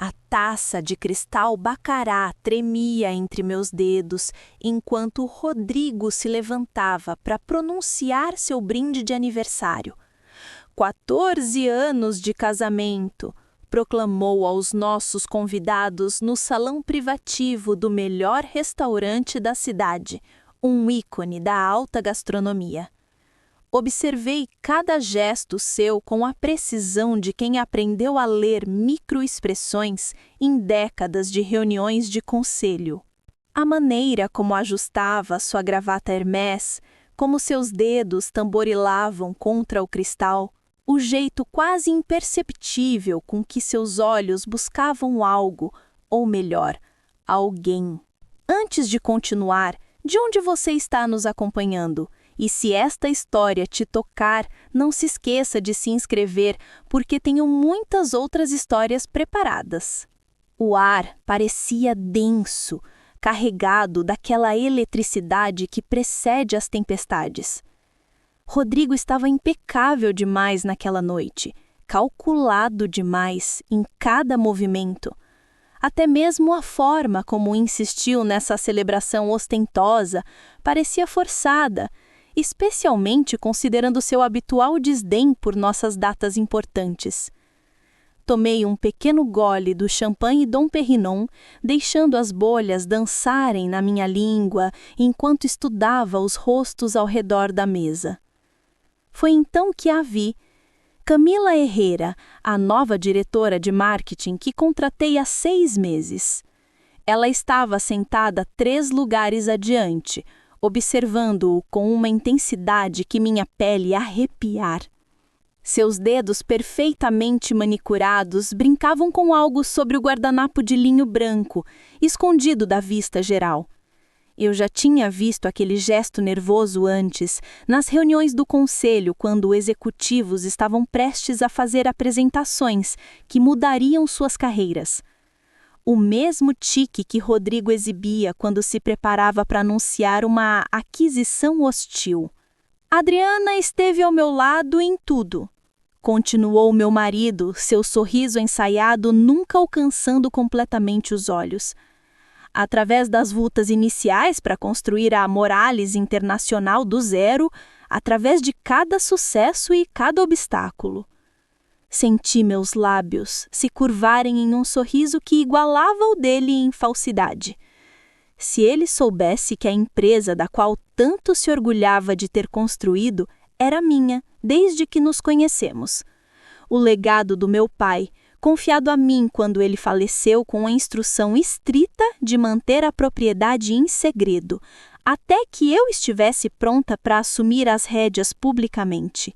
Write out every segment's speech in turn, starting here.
A taça de cristal bacará tremia entre meus dedos enquanto Rodrigo se levantava para pronunciar seu brinde de aniversário. 14 anos de casamento, proclamou aos nossos convidados no salão privativo do melhor restaurante da cidade, um ícone da alta gastronomia. Observei cada gesto seu com a precisão de quem aprendeu a ler microexpressões em décadas de reuniões de conselho. A maneira como ajustava sua gravata Hermès, como seus dedos tamborilavam contra o cristal, o jeito quase imperceptível com que seus olhos buscavam algo, ou melhor, alguém. Antes de continuar, de onde você está nos acompanhando? E se esta história te tocar, não se esqueça de se inscrever, porque tenho muitas outras histórias preparadas. O ar parecia denso, carregado daquela eletricidade que precede as tempestades. Rodrigo estava impecável demais naquela noite, calculado demais em cada movimento. Até mesmo a forma como insistiu nessa celebração ostentosa parecia forçada, especialmente considerando seu habitual desdém por nossas datas importantes. Tomei um pequeno gole do champanhe Dom Perignon, deixando as bolhas dançarem na minha língua enquanto estudava os rostos ao redor da mesa. Foi então que a vi, Camila Herrera, a nova diretora de marketing que contratei há 6 meses. Ela estava sentada 3 lugares adiante, observando-o com uma intensidade que minha pele ia arrepiar. Seus dedos perfeitamente manicurados brincavam com algo sobre o guardanapo de linho branco, escondido da vista geral. Eu já tinha visto aquele gesto nervoso antes, nas reuniões do conselho, quando executivos estavam prestes a fazer apresentações que mudariam suas carreiras. O mesmo tique que Rodrigo exibia quando se preparava para anunciar uma aquisição hostil. Adriana esteve ao meu lado em tudo, continuou meu marido, seu sorriso ensaiado nunca alcançando completamente os olhos. Através das lutas iniciais para construir a Morales Internacional do zero, através de cada sucesso e cada obstáculo. Senti meus lábios se curvarem em um sorriso que igualava o dele em falsidade. Se ele soubesse que a empresa da qual tanto se orgulhava de ter construído era minha desde que nos conhecemos. O legado do meu pai, confiado a mim quando ele faleceu com a instrução estrita de manter a propriedade em segredo, até que eu estivesse pronta para assumir as rédeas publicamente.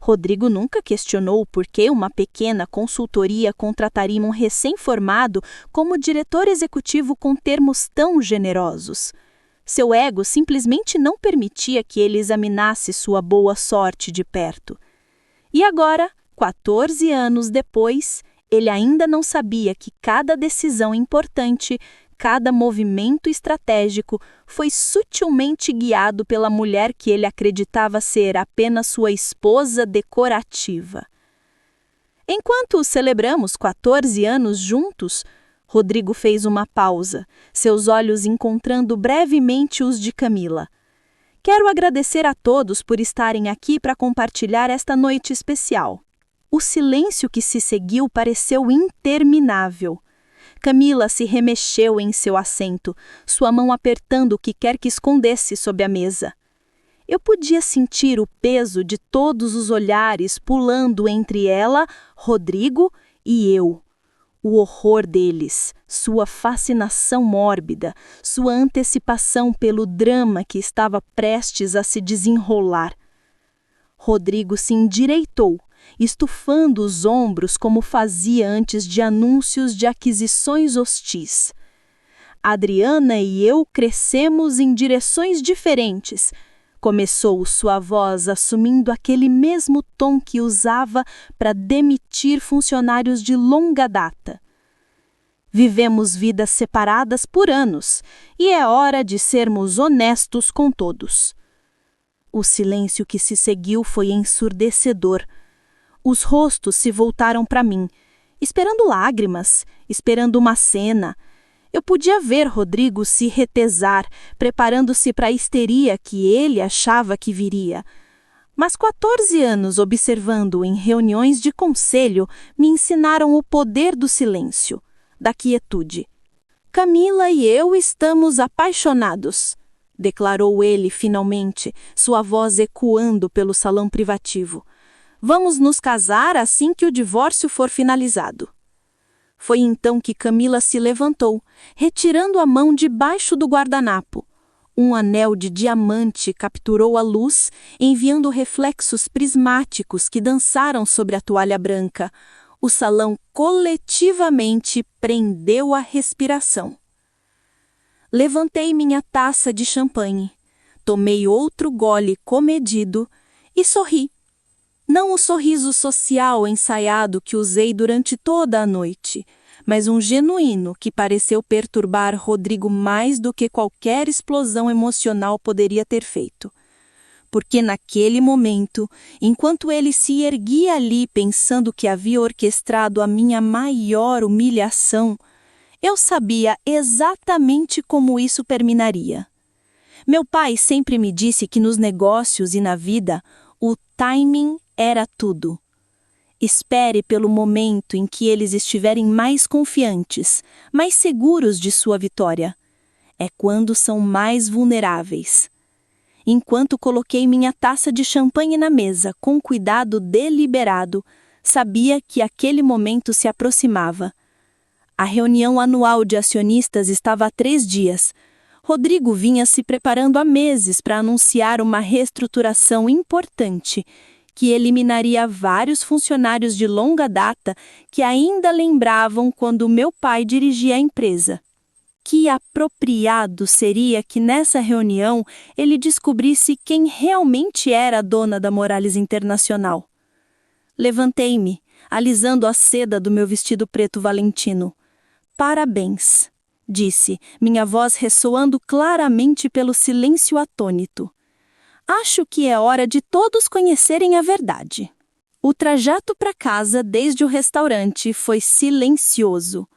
Rodrigo nunca questionou por que uma pequena consultoria contrataria um recém-formado como diretor executivo com termos tão generosos. Seu ego simplesmente não permitia que ele examinasse sua boa sorte de perto. E agora, 14 anos depois, ele ainda não sabia que cada decisão importante, cada movimento estratégico foi sutilmente guiado pela mulher que ele acreditava ser apenas sua esposa decorativa. Enquanto celebramos 14 anos juntos, Rodrigo fez uma pausa, seus olhos encontrando brevemente os de Camila. Quero agradecer a todos por estarem aqui para compartilhar esta noite especial. O silêncio que se seguiu pareceu interminável. Camila se remexeu em seu assento, sua mão apertando o que quer que escondesse sob a mesa. Eu podia sentir o peso de todos os olhares pulando entre ela, Rodrigo e eu. O horror deles, sua fascinação mórbida, sua antecipação pelo drama que estava prestes a se desenrolar. Rodrigo se endireitou, estufando os ombros como fazia antes de anúncios de aquisições hostis. Adriana e eu crescemos em direções diferentes, começou sua voz assumindo aquele mesmo tom que usava para demitir funcionários de longa data. Vivemos vidas separadas por anos e é hora de sermos honestos com todos. O silêncio que se seguiu foi ensurdecedor. Os rostos se voltaram para mim. esperando lágrimas, esperando uma cena. Eu podia ver Rodrigo se retesar, preparando-se para a histeria que ele achava que viria. Mas 14 anos observando-o em reuniões de conselho me ensinaram o poder do silêncio, da quietude. Camila e eu estamos apaixonados, declarou ele finalmente, sua voz ecoando pelo salão privativo. Vamos nos casar assim que o divórcio for finalizado. Foi então que Camila se levantou, retirando a mão debaixo do guardanapo. Um anel de diamante capturou a luz, enviando reflexos prismáticos que dançaram sobre a toalha branca. O salão coletivamente prendeu a respiração. Levantei minha taça de champanhe, tomei outro gole comedido e sorri. Não o sorriso social ensaiado que usei durante toda a noite, mas um genuíno que pareceu perturbar Rodrigo mais do que qualquer explosão emocional poderia ter feito. Porque naquele momento, enquanto ele se erguia ali pensando que havia orquestrado a minha maior humilhação, eu sabia exatamente como isso terminaria. Meu pai sempre me disse que nos negócios e na vida, o timing era tudo. Espere pelo momento em que eles estiverem mais confiantes, mais seguros de sua vitória. É quando são mais vulneráveis. Enquanto coloquei minha taça de champanhe na mesa com cuidado deliberado, sabia que aquele momento se aproximava. A reunião anual de acionistas estava há 3 dias. Rodrigo vinha se preparando há meses para anunciar uma reestruturação importante, que eliminaria vários funcionários de longa data que ainda lembravam quando meu pai dirigia a empresa. Que apropriado seria que nessa reunião ele descobrisse quem realmente era a dona da Morales Internacional. Levantei-me, alisando a seda do meu vestido preto valentino. Parabéns, disse, minha voz ressoando claramente pelo silêncio atônito. Acho que é hora de todos conhecerem a verdade. O trajeto para casa desde o restaurante foi silencioso.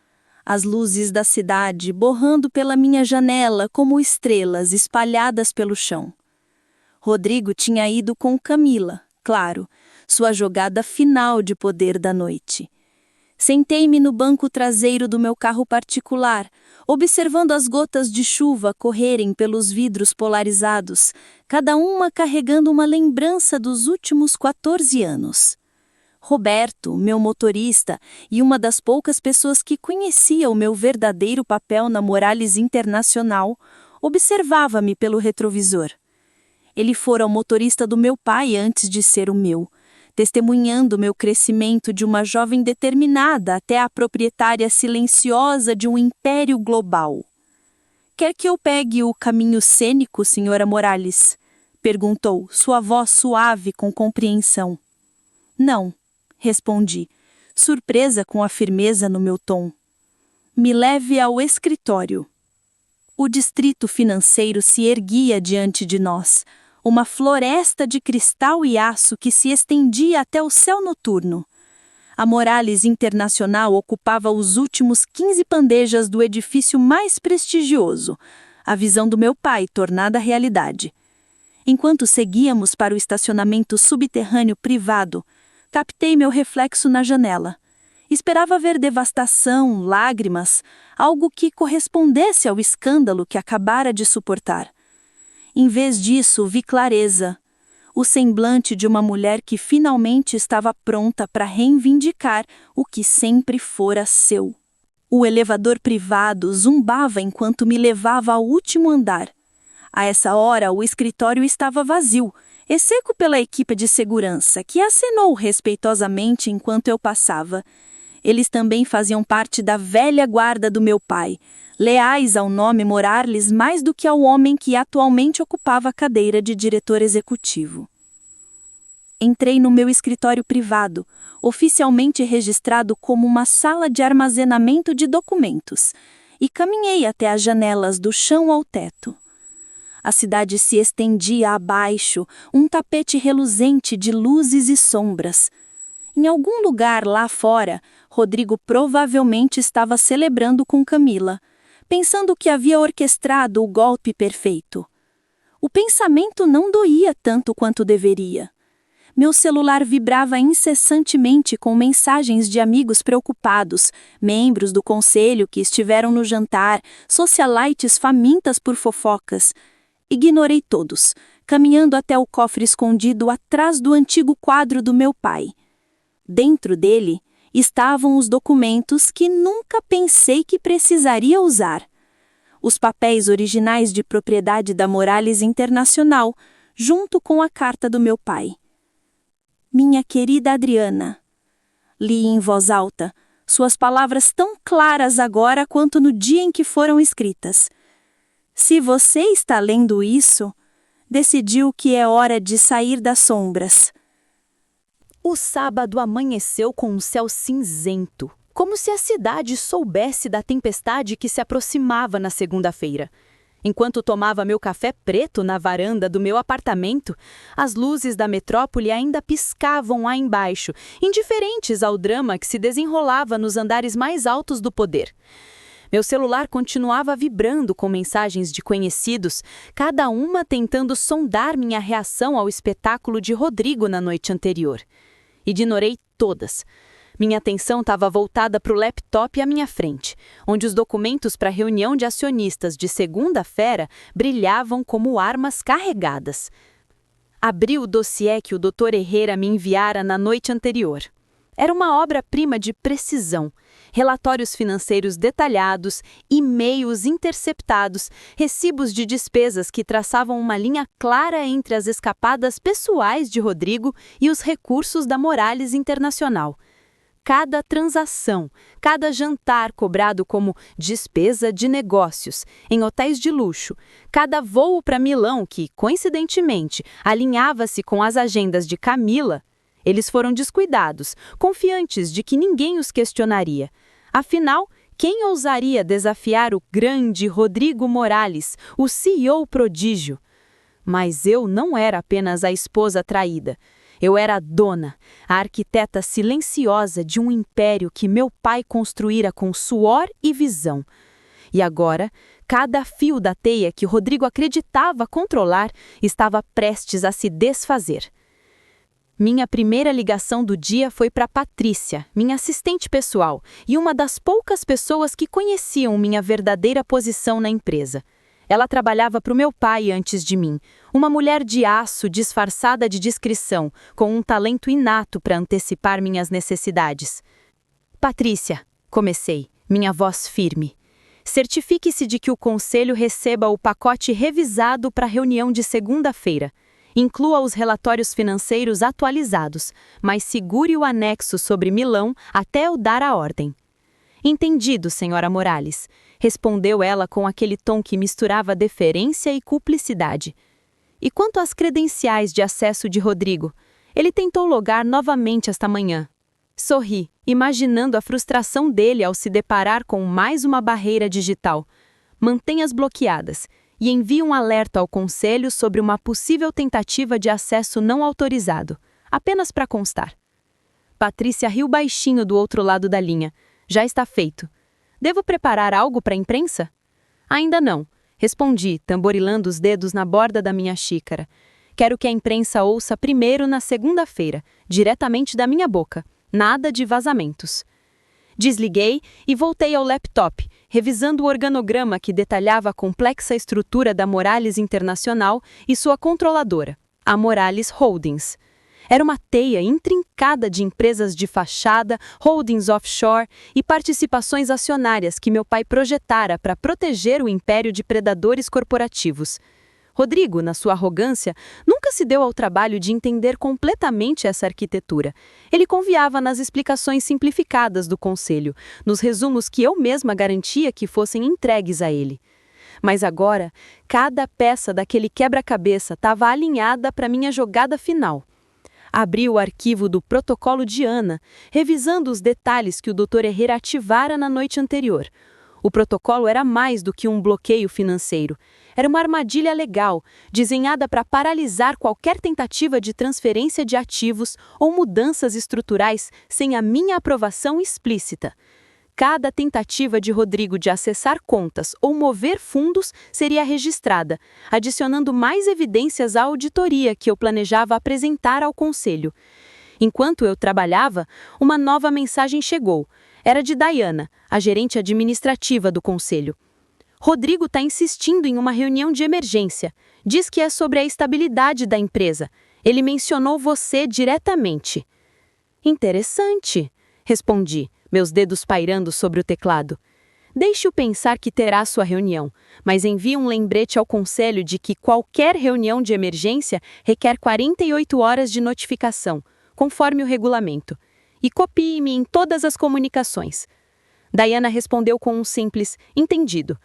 As luzes da cidade borrando pela minha janela como estrelas espalhadas pelo chão. Rodrigo tinha ido com Camila, claro, sua jogada final de poder da noite. Sentei-me no banco traseiro do meu carro particular, observando as gotas de chuva correrem pelos vidros polarizados, cada uma carregando uma lembrança dos últimos 14 anos. Roberto, meu motorista, e uma das poucas pessoas que conhecia o meu verdadeiro papel na Morales Internacional, observava-me pelo retrovisor. Ele fora o motorista do meu pai antes de ser o meu, testemunhando meu crescimento de uma jovem determinada até a proprietária silenciosa de um império global. Quer que eu pegue o caminho cênico, senhora Morales? Perguntou, sua voz suave com compreensão. Não, respondi, surpresa com a firmeza no meu tom. Me leve ao escritório. O distrito financeiro se erguia diante de nós, uma floresta de cristal e aço que se estendia até o céu noturno. A Morales Internacional ocupava os últimos 15 bandejas do edifício mais prestigioso, a visão do meu pai tornada realidade. Enquanto seguíamos para o estacionamento subterrâneo privado, captei meu reflexo na janela. Esperava ver devastação, lágrimas, algo que correspondesse ao escândalo que acabara de suportar. Em vez disso, vi clareza, o semblante de uma mulher que finalmente estava pronta para reivindicar o que sempre fora seu. O elevador privado zumbava enquanto me levava ao último andar. A essa hora, o escritório estava vazio, exceto pela equipe de segurança, que acenou respeitosamente enquanto eu passava. Eles também faziam parte da velha guarda do meu pai, leais ao nome Morales mais do que ao homem que atualmente ocupava a cadeira de diretor executivo. Entrei no meu escritório privado, oficialmente registrado como uma sala de armazenamento de documentos, e caminhei até as janelas do chão ao teto. A cidade se estendia abaixo, um tapete reluzente de luzes e sombras. Em algum lugar lá fora, Rodrigo provavelmente estava celebrando com Camila, pensando que havia orquestrado o golpe perfeito. O pensamento não doía tanto quanto deveria. Meu celular vibrava incessantemente com mensagens de amigos preocupados, membros do conselho que estiveram no jantar, socialites famintas por fofocas. Ignorei todos, caminhando até o cofre escondido atrás do antigo quadro do meu pai. Dentro dele estavam os documentos que nunca pensei que precisaria usar. Os papéis originais de propriedade da Morales Internacional, junto com a carta do meu pai. Minha querida Adriana. Li em voz alta, suas palavras tão claras agora quanto no dia em que foram escritas. Se você está lendo isso, decidiu que é hora de sair das sombras. O sábado amanheceu com um céu cinzento, como se a cidade soubesse da tempestade que se aproximava na segunda-feira. Enquanto tomava meu café preto na varanda do meu apartamento, as luzes da metrópole ainda piscavam lá embaixo, indiferentes ao drama que se desenrolava nos andares mais altos do poder. Meu celular continuava vibrando com mensagens de conhecidos, cada uma tentando sondar minha reação ao espetáculo de Rodrigo na noite anterior. Ignorei todas. Minha atenção estava voltada para o laptop à minha frente, onde os documentos para a reunião de acionistas de segunda-feira brilhavam como armas carregadas. Abri o dossiê que o Dr. Herrera me enviara na noite anterior. Era uma obra-prima de precisão. Relatórios financeiros detalhados, e-mails interceptados, recibos de despesas que traçavam uma linha clara entre as escapadas pessoais de Rodrigo e os recursos da Morales Internacional. Cada transação, cada jantar cobrado como despesa de negócios em hotéis de luxo, cada voo para Milão que, coincidentemente, alinhava-se com as agendas de Camila, eles foram descuidados, confiantes de que ninguém os questionaria. Afinal, quem ousaria desafiar o grande Rodrigo Morales, o CEO prodígio? Mas eu não era apenas a esposa traída. Eu era a dona, a arquiteta silenciosa de um império que meu pai construíra com suor e visão. E agora, cada fio da teia que Rodrigo acreditava controlar estava prestes a se desfazer. Minha primeira ligação do dia foi para Patrícia, minha assistente pessoal, e uma das poucas pessoas que conheciam minha verdadeira posição na empresa. Ela trabalhava para o meu pai antes de mim, uma mulher de aço disfarçada de discrição, com um talento inato para antecipar minhas necessidades. Patrícia, comecei, minha voz firme. Certifique-se de que o conselho receba o pacote revisado para a reunião de segunda-feira. Inclua os relatórios financeiros atualizados, mas segure o anexo sobre Milão até eu dar a ordem. Entendido, senhora Morales, respondeu ela com aquele tom que misturava deferência e cumplicidade. E quanto às credenciais de acesso de Rodrigo? Ele tentou logar novamente esta manhã. Sorri, imaginando a frustração dele ao se deparar com mais uma barreira digital. Mantenha-as bloqueadas e envie um alerta ao conselho sobre uma possível tentativa de acesso não autorizado, apenas para constar. Patrícia riu baixinho do outro lado da linha. Já está feito. Devo preparar algo para a imprensa? Ainda não, respondi, tamborilando os dedos na borda da minha xícara. Quero que a imprensa ouça primeiro na segunda-feira, diretamente da minha boca. Nada de vazamentos. Desliguei e voltei ao laptop, revisando o organograma que detalhava a complexa estrutura da Morales Internacional e sua controladora, a Morales Holdings. Era uma teia intrincada de empresas de fachada, holdings offshore e participações acionárias que meu pai projetara para proteger o império de predadores corporativos. Rodrigo, na sua arrogância, nunca se deu ao trabalho de entender completamente essa arquitetura. Ele confiava nas explicações simplificadas do conselho, nos resumos que eu mesma garantia que fossem entregues a ele. Mas agora, cada peça daquele quebra-cabeça estava alinhada para minha jogada final. Abri o arquivo do protocolo de Ana, revisando os detalhes que o Dr. Herrera ativara na noite anterior. O protocolo era mais do que um bloqueio financeiro. Era uma armadilha legal, desenhada para paralisar qualquer tentativa de transferência de ativos ou mudanças estruturais sem a minha aprovação explícita. Cada tentativa de Rodrigo de acessar contas ou mover fundos seria registrada, adicionando mais evidências à auditoria que eu planejava apresentar ao conselho. Enquanto eu trabalhava, uma nova mensagem chegou. Era de Diana, a gerente administrativa do conselho. Rodrigo está insistindo em uma reunião de emergência. Diz que é sobre a estabilidade da empresa. Ele mencionou você diretamente. Interessante, respondi, meus dedos pairando sobre o teclado. Deixe-o pensar que terá sua reunião, mas envie um lembrete ao conselho de que qualquer reunião de emergência requer 48 horas de notificação, conforme o regulamento, e copie-me em todas as comunicações. Diana respondeu com um simples entendido.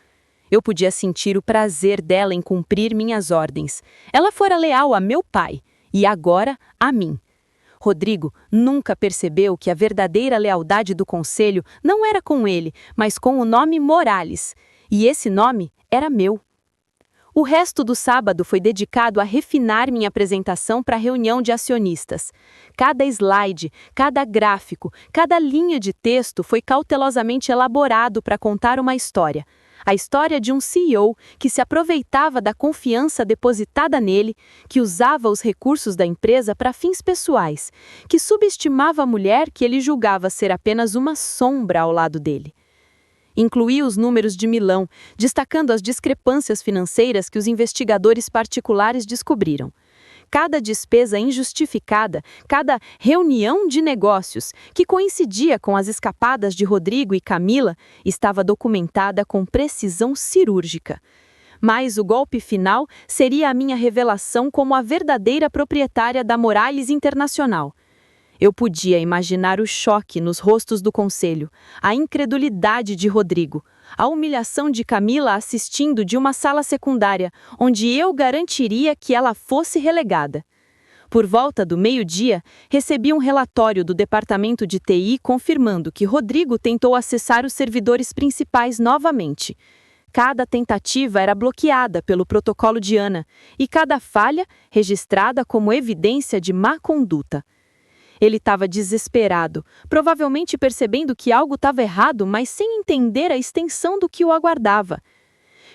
Eu podia sentir o prazer dela em cumprir minhas ordens. Ela fora leal a meu pai, e agora a mim. Rodrigo nunca percebeu que a verdadeira lealdade do conselho não era com ele, mas com o nome Morales, e esse nome era meu. O resto do sábado foi dedicado a refinar minha apresentação para a reunião de acionistas. Cada slide, cada gráfico, cada linha de texto foi cautelosamente elaborado para contar uma história. A história de um CEO que se aproveitava da confiança depositada nele, que usava os recursos da empresa para fins pessoais, que subestimava a mulher que ele julgava ser apenas uma sombra ao lado dele. Incluí os números de Milão, destacando as discrepâncias financeiras que os investigadores particulares descobriram. Cada despesa injustificada, cada reunião de negócios, que coincidia com as escapadas de Rodrigo e Camila, estava documentada com precisão cirúrgica. Mas o golpe final seria a minha revelação como a verdadeira proprietária da Morales Internacional. Eu podia imaginar o choque nos rostos do conselho, a incredulidade de Rodrigo, a humilhação de Camila assistindo de uma sala secundária, onde eu garantiria que ela fosse relegada. Por volta do meio-dia, recebi um relatório do departamento de TI confirmando que Rodrigo tentou acessar os servidores principais novamente. Cada tentativa era bloqueada pelo protocolo de Ana e cada falha registrada como evidência de má conduta. Ele estava desesperado, provavelmente percebendo que algo estava errado, mas sem entender a extensão do que o aguardava.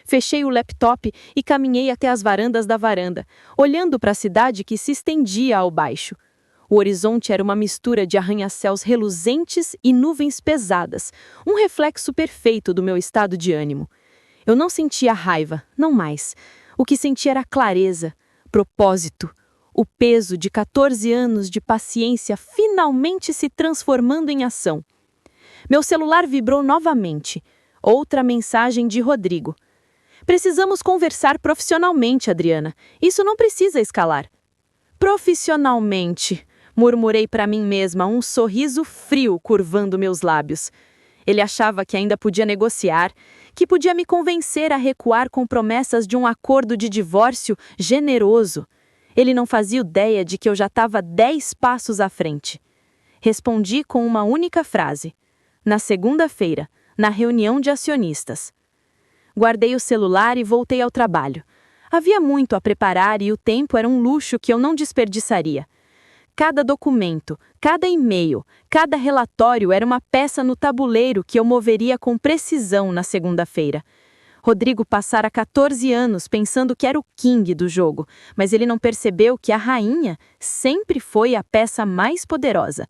Fechei o laptop e caminhei até as varandas da varanda, olhando para a cidade que se estendia ao baixo. O horizonte era uma mistura de arranha-céus reluzentes e nuvens pesadas, um reflexo perfeito do meu estado de ânimo. Eu não sentia raiva, não mais. O que sentia era clareza, propósito. O peso de 14 anos de paciência finalmente se transformando em ação. Meu celular vibrou novamente. Outra mensagem de Rodrigo. Precisamos conversar profissionalmente, Adriana. Isso não precisa escalar. Profissionalmente, murmurei para mim mesma, um sorriso frio curvando meus lábios. Ele achava que ainda podia negociar, que podia me convencer a recuar com promessas de um acordo de divórcio generoso. Ele não fazia ideia de que eu já estava 10 passos à frente. Respondi com uma única frase. Na segunda-feira, na reunião de acionistas. Guardei o celular e voltei ao trabalho. Havia muito a preparar e o tempo era um luxo que eu não desperdiçaria. Cada documento, cada e-mail, cada relatório era uma peça no tabuleiro que eu moveria com precisão na segunda-feira. Rodrigo passara 14 anos pensando que era o king do jogo, mas ele não percebeu que a rainha sempre foi a peça mais poderosa.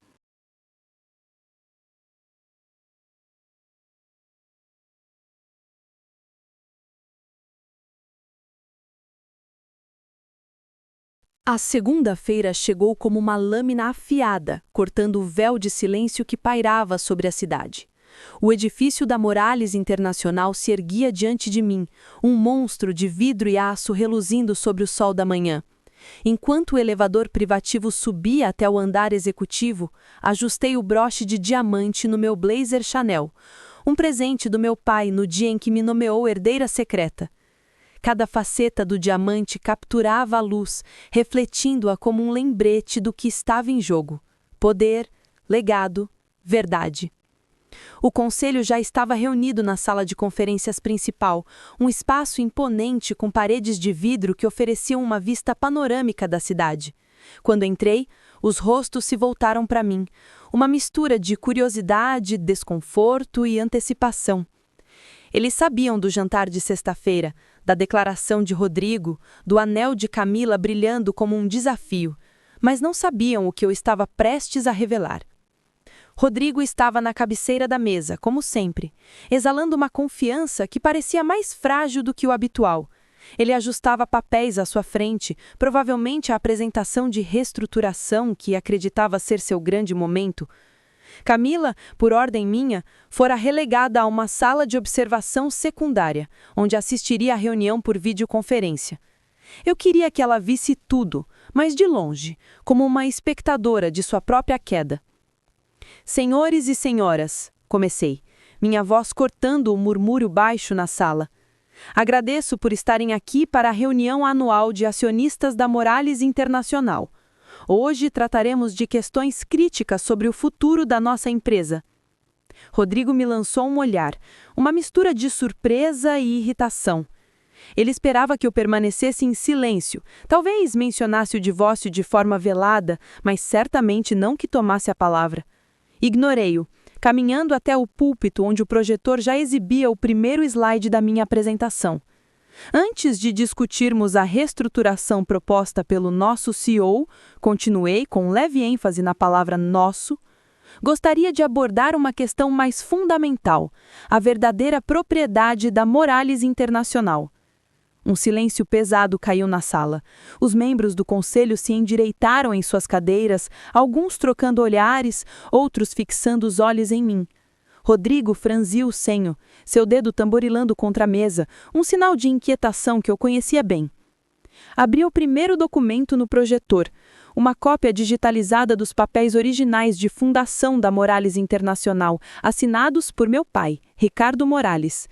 A segunda-feira chegou como uma lâmina afiada, cortando o véu de silêncio que pairava sobre a cidade. O edifício da Morales Internacional se erguia diante de mim, um monstro de vidro e aço reluzindo sobre o sol da manhã. Enquanto o elevador privativo subia até o andar executivo, ajustei o broche de diamante no meu blazer Chanel, um presente do meu pai no dia em que me nomeou herdeira secreta. Cada faceta do diamante capturava a luz, refletindo-a como um lembrete do que estava em jogo: poder, legado, verdade. O conselho já estava reunido na sala de conferências principal, um espaço imponente com paredes de vidro que ofereciam uma vista panorâmica da cidade. Quando entrei, os rostos se voltaram para mim, uma mistura de curiosidade, desconforto e antecipação. Eles sabiam do jantar de sexta-feira, da declaração de Rodrigo, do anel de Camila brilhando como um desafio, mas não sabiam o que eu estava prestes a revelar. Rodrigo estava na cabeceira da mesa, como sempre, exalando uma confiança que parecia mais frágil do que o habitual. Ele ajustava papéis à sua frente, provavelmente a apresentação de reestruturação que acreditava ser seu grande momento. Camila, por ordem minha, fora relegada a uma sala de observação secundária, onde assistiria à reunião por videoconferência. Eu queria que ela visse tudo, mas de longe, como uma espectadora de sua própria queda. Senhores e senhoras, comecei, minha voz cortando o murmúrio baixo na sala. Agradeço por estarem aqui para a reunião anual de acionistas da Moralis Internacional. Hoje trataremos de questões críticas sobre o futuro da nossa empresa. Rodrigo me lançou um olhar, uma mistura de surpresa e irritação. Ele esperava que eu permanecesse em silêncio, talvez mencionasse o divórcio de forma velada, mas certamente não que tomasse a palavra. Ignorei-o, caminhando até o púlpito onde o projetor já exibia o primeiro slide da minha apresentação. Antes de discutirmos a reestruturação proposta pelo nosso CEO, continuei com leve ênfase na palavra nosso, gostaria de abordar uma questão mais fundamental, a verdadeira propriedade da Moralis Internacional. Um silêncio pesado caiu na sala. Os membros do conselho se endireitaram em suas cadeiras, alguns trocando olhares, outros fixando os olhos em mim. Rodrigo franziu o senho, seu dedo tamborilando contra a mesa, um sinal de inquietação que eu conhecia bem. Abri o primeiro documento no projetor, uma cópia digitalizada dos papéis originais de fundação da Moralis Internacional, assinados por meu pai, Ricardo Moralis.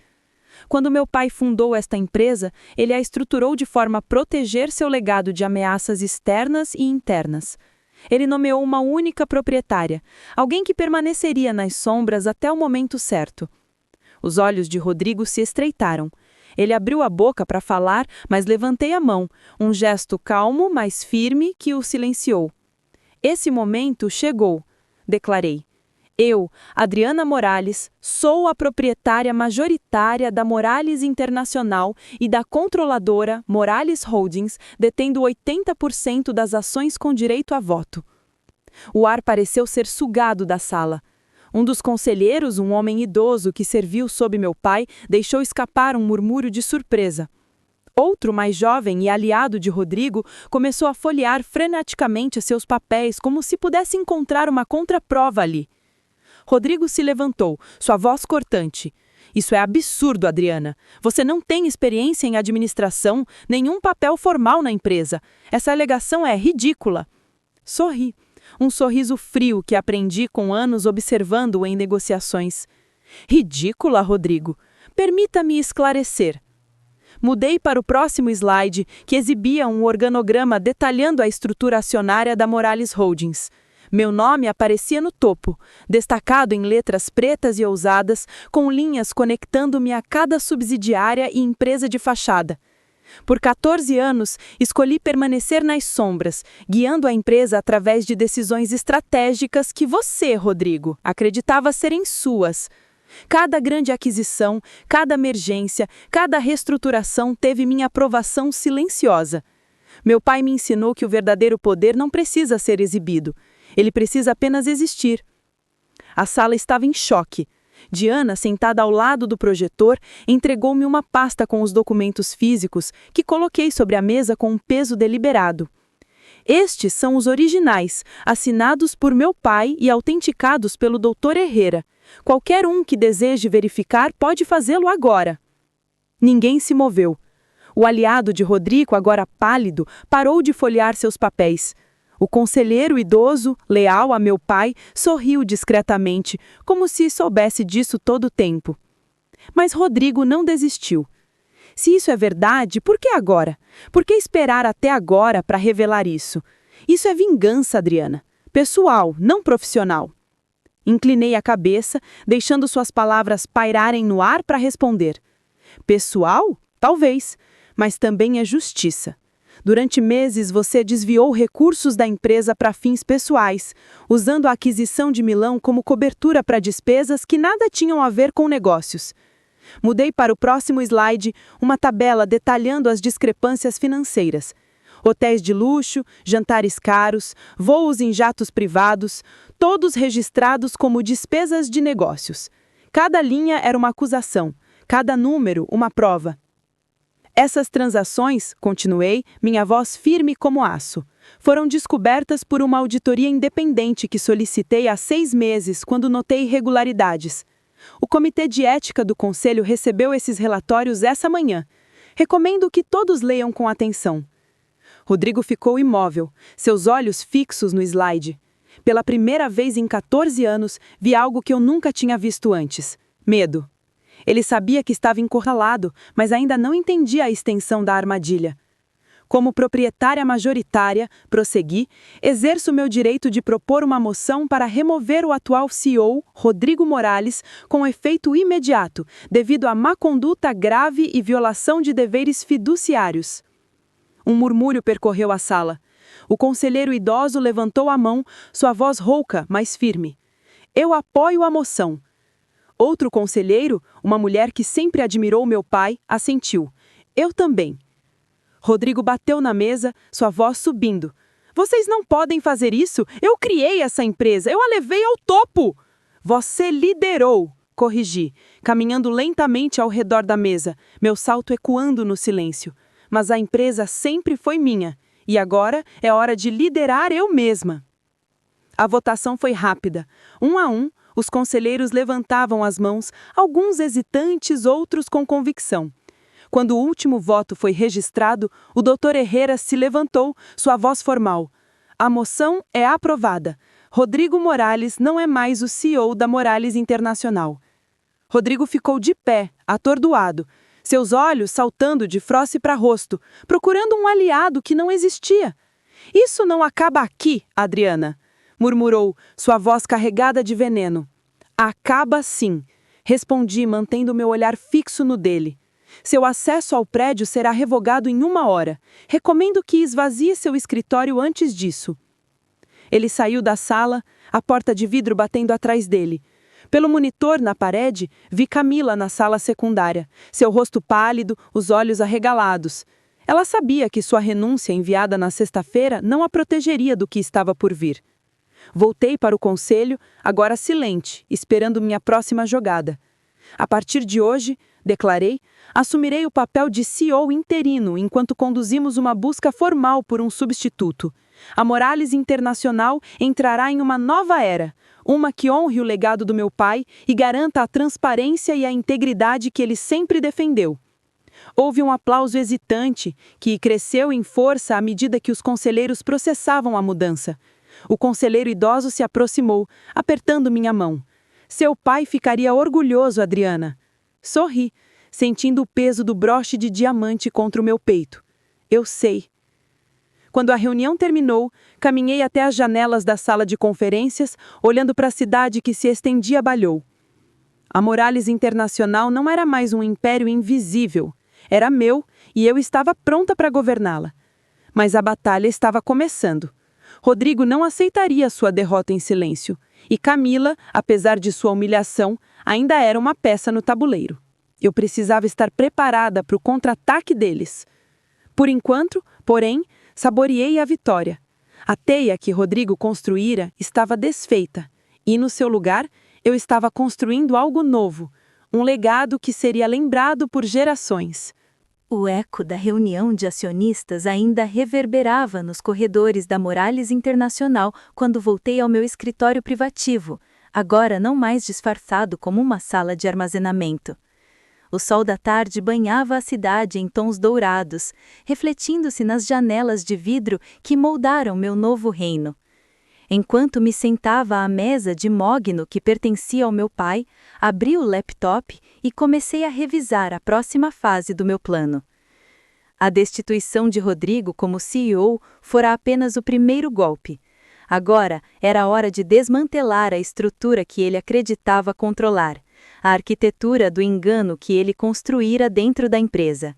Quando meu pai fundou esta empresa, ele a estruturou de forma a proteger seu legado de ameaças externas e internas. Ele nomeou uma única proprietária, alguém que permaneceria nas sombras até o momento certo. Os olhos de Rodrigo se estreitaram. Ele abriu a boca para falar, mas levantei a mão, um gesto calmo, mas firme, que o silenciou. Esse momento chegou, declarei. Eu, Adriana Moralis, sou a proprietária majoritária da Moralis Internacional e da controladora Moralis Holdings, detendo 80% das ações com direito a voto. O ar pareceu ser sugado da sala. Um dos conselheiros, um homem idoso que serviu sob meu pai, deixou escapar um murmúrio de surpresa. Outro, mais jovem e aliado de Rodrigo, começou a folhear freneticamente seus papéis como se pudesse encontrar uma contraprova ali. Rodrigo se levantou, sua voz cortante. Isso é absurdo, Adriana. Você não tem experiência em administração, nenhum papel formal na empresa. Essa alegação é ridícula. Sorri. Um sorriso frio que aprendi com anos observando-o em negociações. Ridícula, Rodrigo? Permita-me esclarecer. Mudei para o próximo slide, que exibia um organograma detalhando a estrutura acionária da Moralis Holdings. Meu nome aparecia no topo, destacado em letras pretas e ousadas, com linhas conectando-me a cada subsidiária e empresa de fachada. Por 14 anos, escolhi permanecer nas sombras, guiando a empresa através de decisões estratégicas que você, Rodrigo, acreditava serem suas. Cada grande aquisição, cada emergência, cada reestruturação teve minha aprovação silenciosa. Meu pai me ensinou que o verdadeiro poder não precisa ser exibido. Ele precisa apenas existir. A sala estava em choque. Diana, sentada ao lado do projetor, entregou-me uma pasta com os documentos físicos que coloquei sobre a mesa com um peso deliberado. Estes são os originais, assinados por meu pai e autenticados pelo Dr. Herrera. Qualquer um que deseje verificar pode fazê-lo agora. Ninguém se moveu. O aliado de Rodrigo, agora pálido, parou de folhear seus papéis. O conselheiro idoso, leal a meu pai, sorriu discretamente, como se soubesse disso todo o tempo. Mas Rodrigo não desistiu. Se isso é verdade, por que agora? Por que esperar até agora para revelar isso? Isso é vingança, Adriana. Pessoal, não profissional. Inclinei a cabeça, deixando suas palavras pairarem no ar para responder. Pessoal? Talvez, mas também é justiça. Durante meses, você desviou recursos da empresa para fins pessoais, usando a aquisição de Milão como cobertura para despesas que nada tinham a ver com negócios. Mudei para o próximo slide uma tabela detalhando as discrepâncias financeiras. Hotéis de luxo, jantares caros, voos em jatos privados, todos registrados como despesas de negócios. Cada linha era uma acusação, cada número uma prova. Essas transações, continuei, minha voz firme como aço, foram descobertas por uma auditoria independente que solicitei há 6 meses quando notei irregularidades. O Comitê de Ética do Conselho recebeu esses relatórios essa manhã. Recomendo que todos leiam com atenção. Rodrigo ficou imóvel, seus olhos fixos no slide. Pela primeira vez em 14 anos, vi algo que eu nunca tinha visto antes: medo. Ele sabia que estava encurralado, mas ainda não entendia a extensão da armadilha. Como proprietária majoritária, prossegui, exerço meu direito de propor uma moção para remover o atual CEO, Rodrigo Morales, com efeito imediato, devido à má conduta grave e violação de deveres fiduciários. Um murmúrio percorreu a sala. O conselheiro idoso levantou a mão, sua voz rouca, mas firme. Eu apoio a moção. Outro conselheiro, uma mulher que sempre admirou meu pai, assentiu. Eu também. Rodrigo bateu na mesa, sua voz subindo. Vocês não podem fazer isso! Eu criei essa empresa! Eu a levei ao topo! Você liderou! Corrigi, caminhando lentamente ao redor da mesa, meu salto ecoando no silêncio. Mas a empresa sempre foi minha, e agora é hora de liderar eu mesma. A votação foi rápida. 1 a 1, os conselheiros levantavam as mãos, alguns hesitantes, outros com convicção. Quando o último voto foi registrado, o Dr. Herrera se levantou, sua voz formal. A moção é aprovada. Rodrigo Morales não é mais o CEO da Morales Internacional. Rodrigo ficou de pé, atordoado, seus olhos saltando de frosse para rosto, procurando um aliado que não existia. Isso não acaba aqui, Adriana, murmurou, sua voz carregada de veneno. Acaba sim, respondi, mantendo meu olhar fixo no dele. Seu acesso ao prédio será revogado em 1 hora. Recomendo que esvazie seu escritório antes disso. Ele saiu da sala, a porta de vidro batendo atrás dele. Pelo monitor na parede, vi Camila na sala secundária, seu rosto pálido, os olhos arregalados. Ela sabia que sua renúncia enviada na sexta-feira não a protegeria do que estava por vir. Voltei para o conselho, agora silente, esperando minha próxima jogada. A partir de hoje, declarei, assumirei o papel de CEO interino enquanto conduzimos uma busca formal por um substituto. A Morales Internacional entrará em uma nova era, uma que honre o legado do meu pai e garanta a transparência e a integridade que ele sempre defendeu. Houve um aplauso hesitante, que cresceu em força à medida que os conselheiros processavam a mudança. O conselheiro idoso se aproximou, apertando minha mão. Seu pai ficaria orgulhoso, Adriana. Sorri, sentindo o peso do broche de diamante contra o meu peito. Eu sei. Quando a reunião terminou, caminhei até as janelas da sala de conferências, olhando para a cidade que se estendia a Balhou. A Morales Internacional não era mais um império invisível. Era meu e eu estava pronta para governá-la. Mas a batalha estava começando. Rodrigo não aceitaria sua derrota em silêncio. E Camila, apesar de sua humilhação, ainda era uma peça no tabuleiro. Eu precisava estar preparada para o contra-ataque deles. Por enquanto, porém, saboreei a vitória. A teia que Rodrigo construíra estava desfeita, e no seu lugar, eu estava construindo algo novo, um legado que seria lembrado por gerações. O eco da reunião de acionistas ainda reverberava nos corredores da Morales Internacional quando voltei ao meu escritório privativo, agora não mais disfarçado como uma sala de armazenamento. O sol da tarde banhava a cidade em tons dourados, refletindo-se nas janelas de vidro que moldaram meu novo reino. Enquanto me sentava à mesa de mogno que pertencia ao meu pai, abri o laptop e comecei a revisar a próxima fase do meu plano. A destituição de Rodrigo como CEO fora apenas o primeiro golpe. Agora era a hora de desmantelar a estrutura que ele acreditava controlar, a arquitetura do engano que ele construíra dentro da empresa.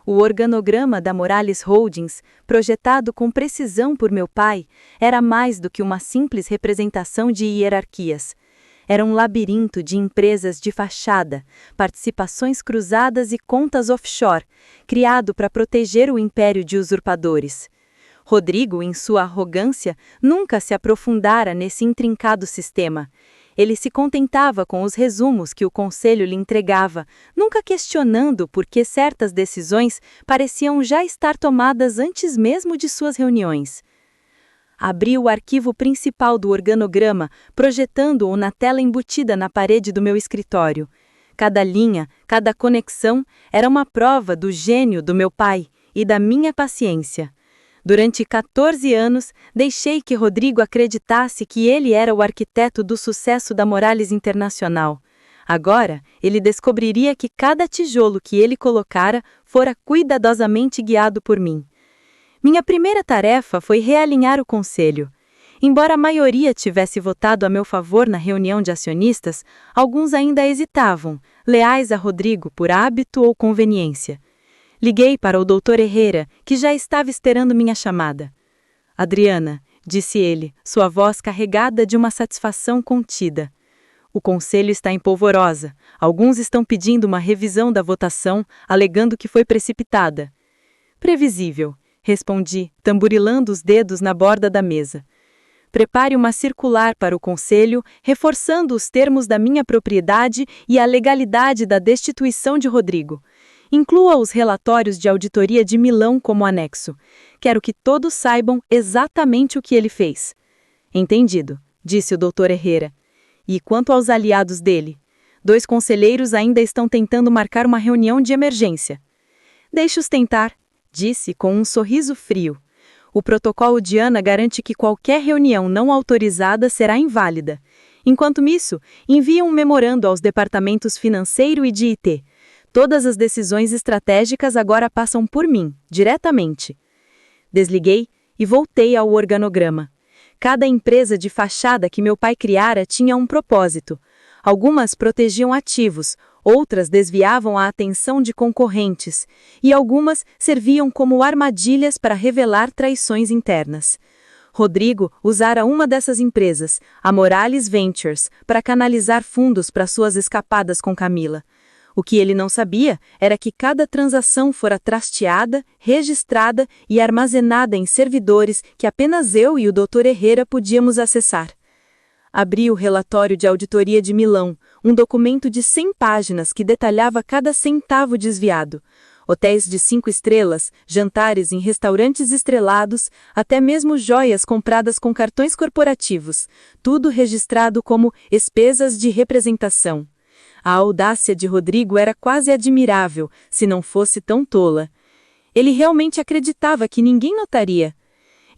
O organograma da Morales Holdings, projetado com precisão por meu pai, era mais do que uma simples representação de hierarquias. Era um labirinto de empresas de fachada, participações cruzadas e contas offshore, criado para proteger o império de usurpadores. Rodrigo, em sua arrogância, nunca se aprofundara nesse intrincado sistema. Ele se contentava com os resumos que o conselho lhe entregava, nunca questionando por que certas decisões pareciam já estar tomadas antes mesmo de suas reuniões. Abri o arquivo principal do organograma, projetando-o na tela embutida na parede do meu escritório. Cada linha, cada conexão era uma prova do gênio do meu pai e da minha paciência. Durante 14 anos, deixei que Rodrigo acreditasse que ele era o arquiteto do sucesso da Morales Internacional. Agora, ele descobriria que cada tijolo que ele colocara fora cuidadosamente guiado por mim. Minha primeira tarefa foi realinhar o conselho. Embora a maioria tivesse votado a meu favor na reunião de acionistas, alguns ainda hesitavam, leais a Rodrigo por hábito ou conveniência. Liguei para o Dr. Herrera, que já estava esperando minha chamada. Adriana, disse ele, sua voz carregada de uma satisfação contida. O conselho está em polvorosa. Alguns estão pedindo uma revisão da votação, alegando que foi precipitada. Previsível, respondi, tamborilando os dedos na borda da mesa. Prepare uma circular para o conselho, reforçando os termos da minha propriedade e a legalidade da destituição de Rodrigo. Inclua os relatórios de auditoria de Milão como anexo. Quero que todos saibam exatamente o que ele fez. Entendido, disse o Dr. Herrera. E quanto aos aliados dele? 2 conselheiros ainda estão tentando marcar uma reunião de emergência. Deixe-os tentar, disse com um sorriso frio. O protocolo de Ana garante que qualquer reunião não autorizada será inválida. Enquanto isso, envie um memorando aos departamentos financeiro e de IT. Todas as decisões estratégicas agora passam por mim, diretamente. Desliguei e voltei ao organograma. Cada empresa de fachada que meu pai criara tinha um propósito. Algumas protegiam ativos, outras desviavam a atenção de concorrentes, e algumas serviam como armadilhas para revelar traições internas. Rodrigo usara uma dessas empresas, a Morales Ventures, para canalizar fundos para suas escapadas com Camila. O que ele não sabia era que cada transação fora trasteada, registrada e armazenada em servidores que apenas eu e o Dr. Herrera podíamos acessar. Abri o relatório de auditoria de Milão, um documento de 100 páginas que detalhava cada centavo desviado. Hotéis de 5 estrelas, jantares em restaurantes estrelados, até mesmo joias compradas com cartões corporativos, tudo registrado como despesas de representação. A audácia de Rodrigo era quase admirável, se não fosse tão tola. Ele realmente acreditava que ninguém notaria.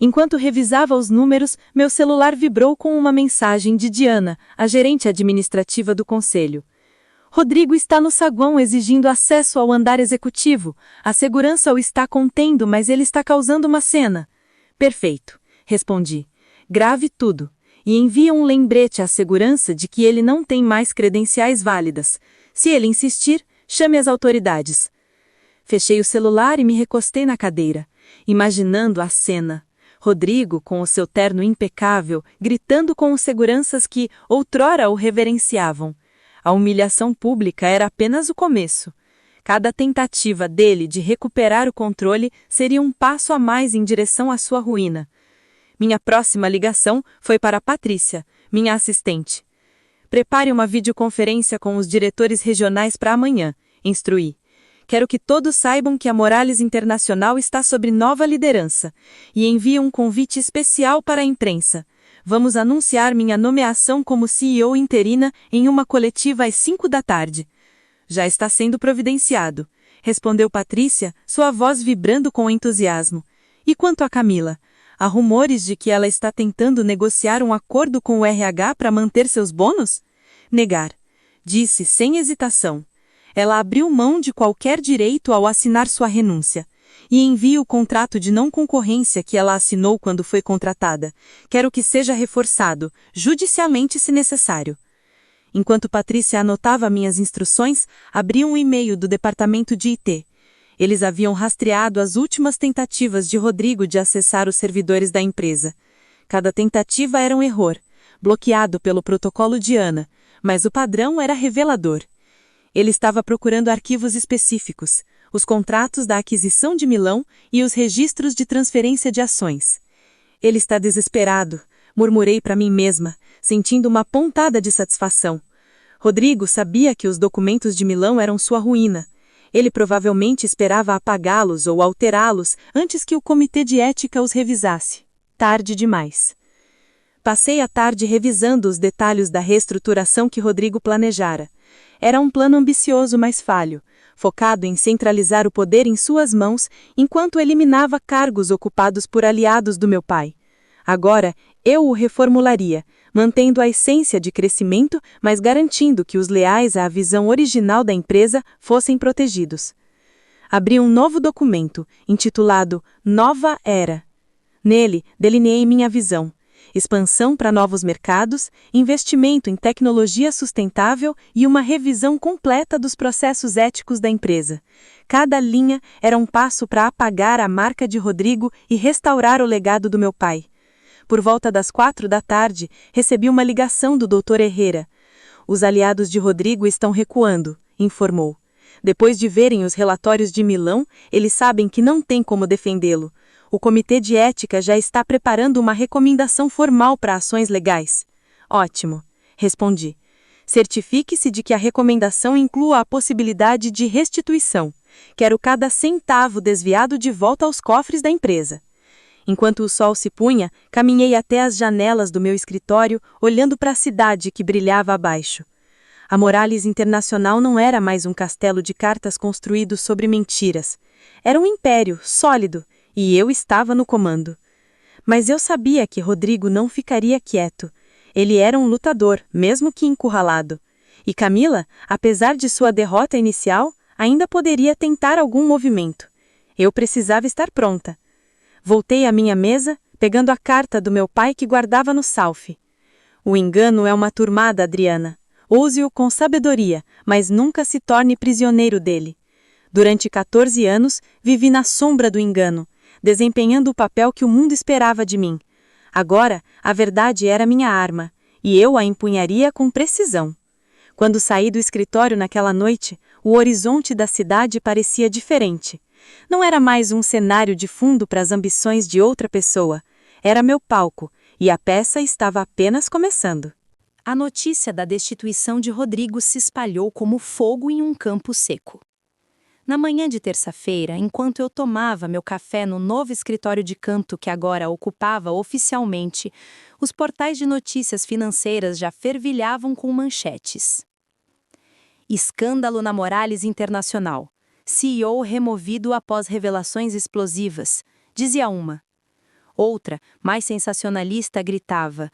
Enquanto revisava os números, meu celular vibrou com uma mensagem de Diana, a gerente administrativa do conselho. Rodrigo está no saguão exigindo acesso ao andar executivo. A segurança o está contendo, mas ele está causando uma cena. Perfeito, respondi. Grave tudo. E envia um lembrete à segurança de que ele não tem mais credenciais válidas. Se ele insistir, chame as autoridades. Fechei o celular e me recostei na cadeira, imaginando a cena. Rodrigo, com o seu terno impecável, gritando com os seguranças que, outrora, o reverenciavam. A humilhação pública era apenas o começo. Cada tentativa dele de recuperar o controle seria um passo a mais em direção à sua ruína. Minha próxima ligação foi para Patrícia, minha assistente. Prepare uma videoconferência com os diretores regionais para amanhã, instruí. Quero que todos saibam que a Morales Internacional está sob nova liderança e envie um convite especial para a imprensa. Vamos anunciar minha nomeação como CEO interina em uma coletiva às 5 da tarde. Já está sendo providenciado, respondeu Patrícia, sua voz vibrando com entusiasmo. E quanto a Camila? Há rumores de que ela está tentando negociar um acordo com o RH para manter seus bônus? Negar. Disse sem hesitação. Ela abriu mão de qualquer direito ao assinar sua renúncia. e envie o contrato de não concorrência que ela assinou quando foi contratada. Quero que seja reforçado, judicialmente se necessário. Enquanto Patrícia anotava minhas instruções, abri um e-mail do departamento de IT. Eles haviam rastreado as últimas tentativas de Rodrigo de acessar os servidores da empresa. Cada tentativa era um erro, bloqueado pelo protocolo de Ana, mas o padrão era revelador. Ele estava procurando arquivos específicos, os contratos da aquisição de Milão e os registros de transferência de ações. Ele está desesperado, murmurei para mim mesma, sentindo uma pontada de satisfação. Rodrigo sabia que os documentos de Milão eram sua ruína. Ele provavelmente esperava apagá-los ou alterá-los antes que o comitê de ética os revisasse. Tarde demais. Passei a tarde revisando os detalhes da reestruturação que Rodrigo planejara. Era um plano ambicioso, mas falho, focado em centralizar o poder em suas mãos enquanto eliminava cargos ocupados por aliados do meu pai. Agora, eu o reformularia, mantendo a essência de crescimento, mas garantindo que os leais à visão original da empresa fossem protegidos. Abri um novo documento, intitulado Nova Era. Nele, delineei minha visão: expansão para novos mercados, investimento em tecnologia sustentável e uma revisão completa dos processos éticos da empresa. Cada linha era um passo para apagar a marca de Rodrigo e restaurar o legado do meu pai. Por volta das 4 da tarde, recebi uma ligação do Dr. Herrera. Os aliados de Rodrigo estão recuando, informou. Depois de verem os relatórios de Milão, eles sabem que não tem como defendê-lo. O Comitê de Ética já está preparando uma recomendação formal para ações legais. Ótimo, respondi. Certifique-se de que a recomendação inclua a possibilidade de restituição. Quero cada centavo desviado de volta aos cofres da empresa. Enquanto o sol se punha, caminhei até as janelas do meu escritório, olhando para a cidade que brilhava abaixo. A Morales Internacional não era mais um castelo de cartas construído sobre mentiras. Era um império, sólido, e eu estava no comando. Mas eu sabia que Rodrigo não ficaria quieto. Ele era um lutador, mesmo que encurralado. E Camila, apesar de sua derrota inicial, ainda poderia tentar algum movimento. Eu precisava estar pronta. Voltei à minha mesa, pegando a carta do meu pai que guardava no salfe. O engano é uma turmada, Adriana. Use-o com sabedoria, mas nunca se torne prisioneiro dele. Durante 14 anos, vivi na sombra do engano, desempenhando o papel que o mundo esperava de mim. Agora, a verdade era minha arma, e eu a empunharia com precisão. Quando saí do escritório naquela noite, o horizonte da cidade parecia diferente. Não era mais um cenário de fundo para as ambições de outra pessoa. Era meu palco, e a peça estava apenas começando. A notícia da destituição de Rodrigo se espalhou como fogo em um campo seco. Na manhã de terça-feira, enquanto eu tomava meu café no novo escritório de canto que agora ocupava oficialmente, os portais de notícias financeiras já fervilhavam com manchetes. Escândalo na Morales Internacional. CEO removido após revelações explosivas, dizia uma. Outra, mais sensacionalista, gritava: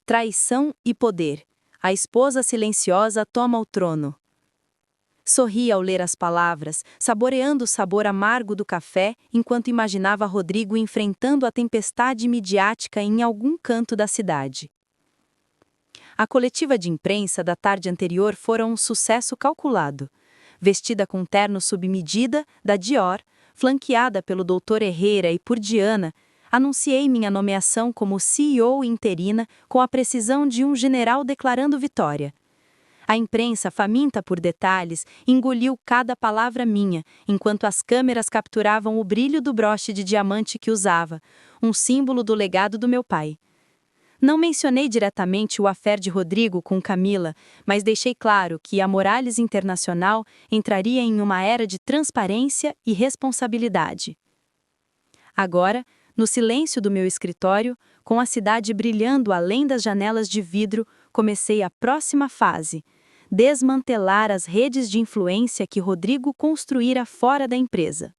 traição e poder. A esposa silenciosa toma o trono. Sorri ao ler as palavras, saboreando o sabor amargo do café, enquanto imaginava Rodrigo enfrentando a tempestade midiática em algum canto da cidade. A coletiva de imprensa da tarde anterior fora um sucesso calculado. Vestida com terno sob medida, da Dior, flanqueada pelo Dr. Herrera e por Diana, anunciei minha nomeação como CEO interina com a precisão de um general declarando vitória. A imprensa, faminta por detalhes, engoliu cada palavra minha, enquanto as câmeras capturavam o brilho do broche de diamante que usava, um símbolo do legado do meu pai. Não mencionei diretamente o affair de Rodrigo com Camila, mas deixei claro que a Morales Internacional entraria em uma era de transparência e responsabilidade. Agora, no silêncio do meu escritório, com a cidade brilhando além das janelas de vidro, comecei a próxima fase: desmantelar as redes de influência que Rodrigo construíra fora da empresa.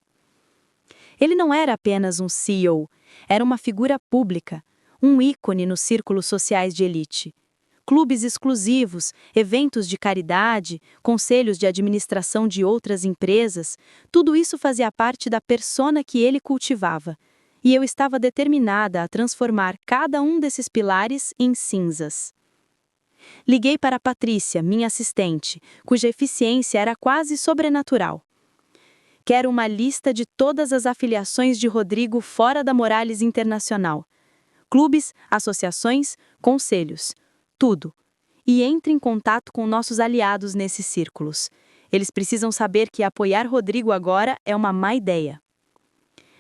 Ele não era apenas um CEO, era uma figura pública, um ícone nos círculos sociais de elite. clubes exclusivos, eventos de caridade, conselhos de administração de outras empresas, tudo isso fazia parte da persona que ele cultivava. E eu estava determinada a transformar cada um desses pilares em cinzas. Liguei para Patrícia, minha assistente, cuja eficiência era quase sobrenatural. Quero uma lista de todas as afiliações de Rodrigo fora da Morales Internacional. Clubes, associações, conselhos. Tudo. E entre em contato com nossos aliados nesses círculos. Eles precisam saber que apoiar Rodrigo agora é uma má ideia.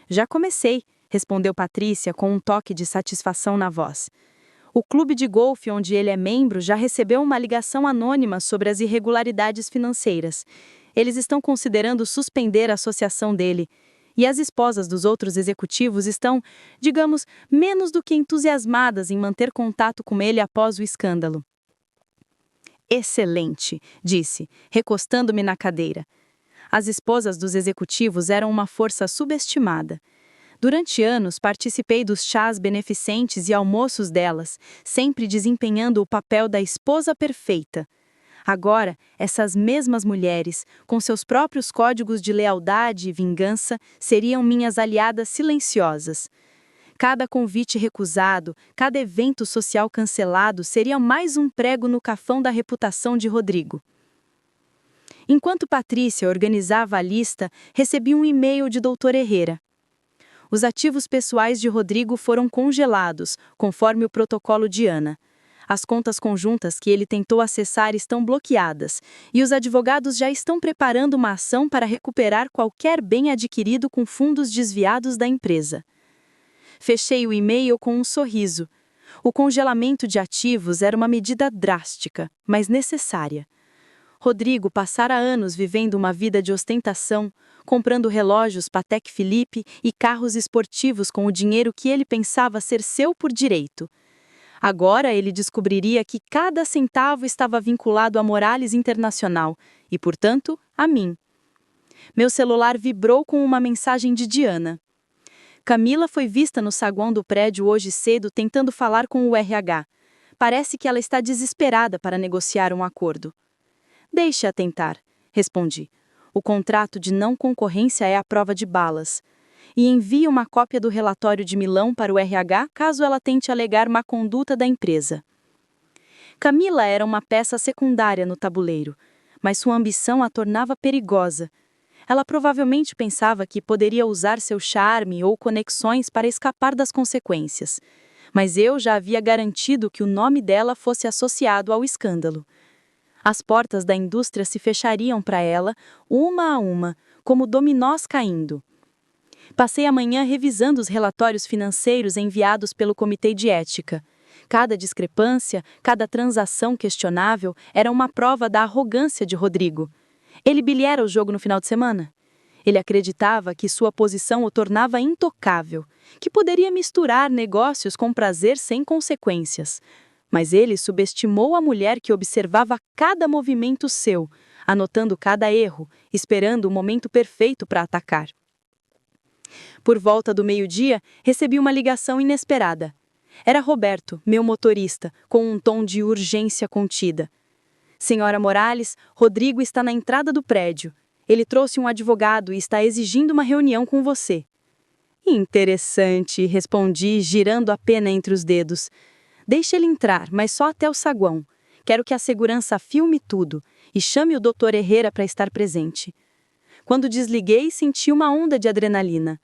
Já comecei, respondeu Patrícia com um toque de satisfação na voz. O clube de golfe onde ele é membro já recebeu uma ligação anônima sobre as irregularidades financeiras. Eles estão considerando suspender a associação dele. E as esposas dos outros executivos estão, digamos, menos do que entusiasmadas em manter contato com ele após o escândalo. Excelente, disse, recostando-me na cadeira. As esposas dos executivos eram uma força subestimada. Durante anos, participei dos chás beneficentes e almoços delas, sempre desempenhando o papel da esposa perfeita. Agora, essas mesmas mulheres, com seus próprios códigos de lealdade e vingança, seriam minhas aliadas silenciosas. Cada convite recusado, cada evento social cancelado seria mais um prego no cafão da reputação de Rodrigo. Enquanto Patrícia organizava a lista, recebi um e-mail de Dr. Herrera. Os ativos pessoais de Rodrigo foram congelados, conforme o protocolo de Ana. As contas conjuntas que ele tentou acessar estão bloqueadas, e os advogados já estão preparando uma ação para recuperar qualquer bem adquirido com fundos desviados da empresa. Fechei o e-mail com um sorriso. O congelamento de ativos era uma medida drástica, mas necessária. Rodrigo passara anos vivendo uma vida de ostentação, comprando relógios Patek Philippe e carros esportivos com o dinheiro que ele pensava ser seu por direito. Agora ele descobriria que cada centavo estava vinculado à Morales Internacional e, portanto, a mim. Meu celular vibrou com uma mensagem de Diana. Camila foi vista no saguão do prédio hoje cedo tentando falar com o RH. Parece que ela está desesperada para negociar um acordo. Deixe-a tentar, respondi. O contrato de não concorrência é a prova de balas. E envie uma cópia do relatório de Milão para o RH caso ela tente alegar má conduta da empresa. Camila era uma peça secundária no tabuleiro, mas sua ambição a tornava perigosa. Ela provavelmente pensava que poderia usar seu charme ou conexões para escapar das consequências. Mas eu já havia garantido que o nome dela fosse associado ao escândalo. As portas da indústria se fechariam para ela, uma a uma, como dominós caindo. Passei a manhã revisando os relatórios financeiros enviados pelo Comitê de Ética. Cada discrepância, cada transação questionável era uma prova da arrogância de Rodrigo. Ele bilhara o jogo no final de semana. Ele acreditava que sua posição o tornava intocável, que poderia misturar negócios com prazer sem consequências. Mas ele subestimou a mulher que observava cada movimento seu, anotando cada erro, esperando o momento perfeito para atacar. Por volta do meio-dia, recebi uma ligação inesperada. Era Roberto, meu motorista, com um tom de urgência contida. Senhora Morales, Rodrigo está na entrada do prédio. Ele trouxe um advogado e está exigindo uma reunião com você. Interessante, respondi, girando a pena entre os dedos. Deixe ele entrar, mas só até o saguão. Quero que a segurança filme tudo e chame o Dr. Herrera para estar presente. Quando desliguei, senti uma onda de adrenalina.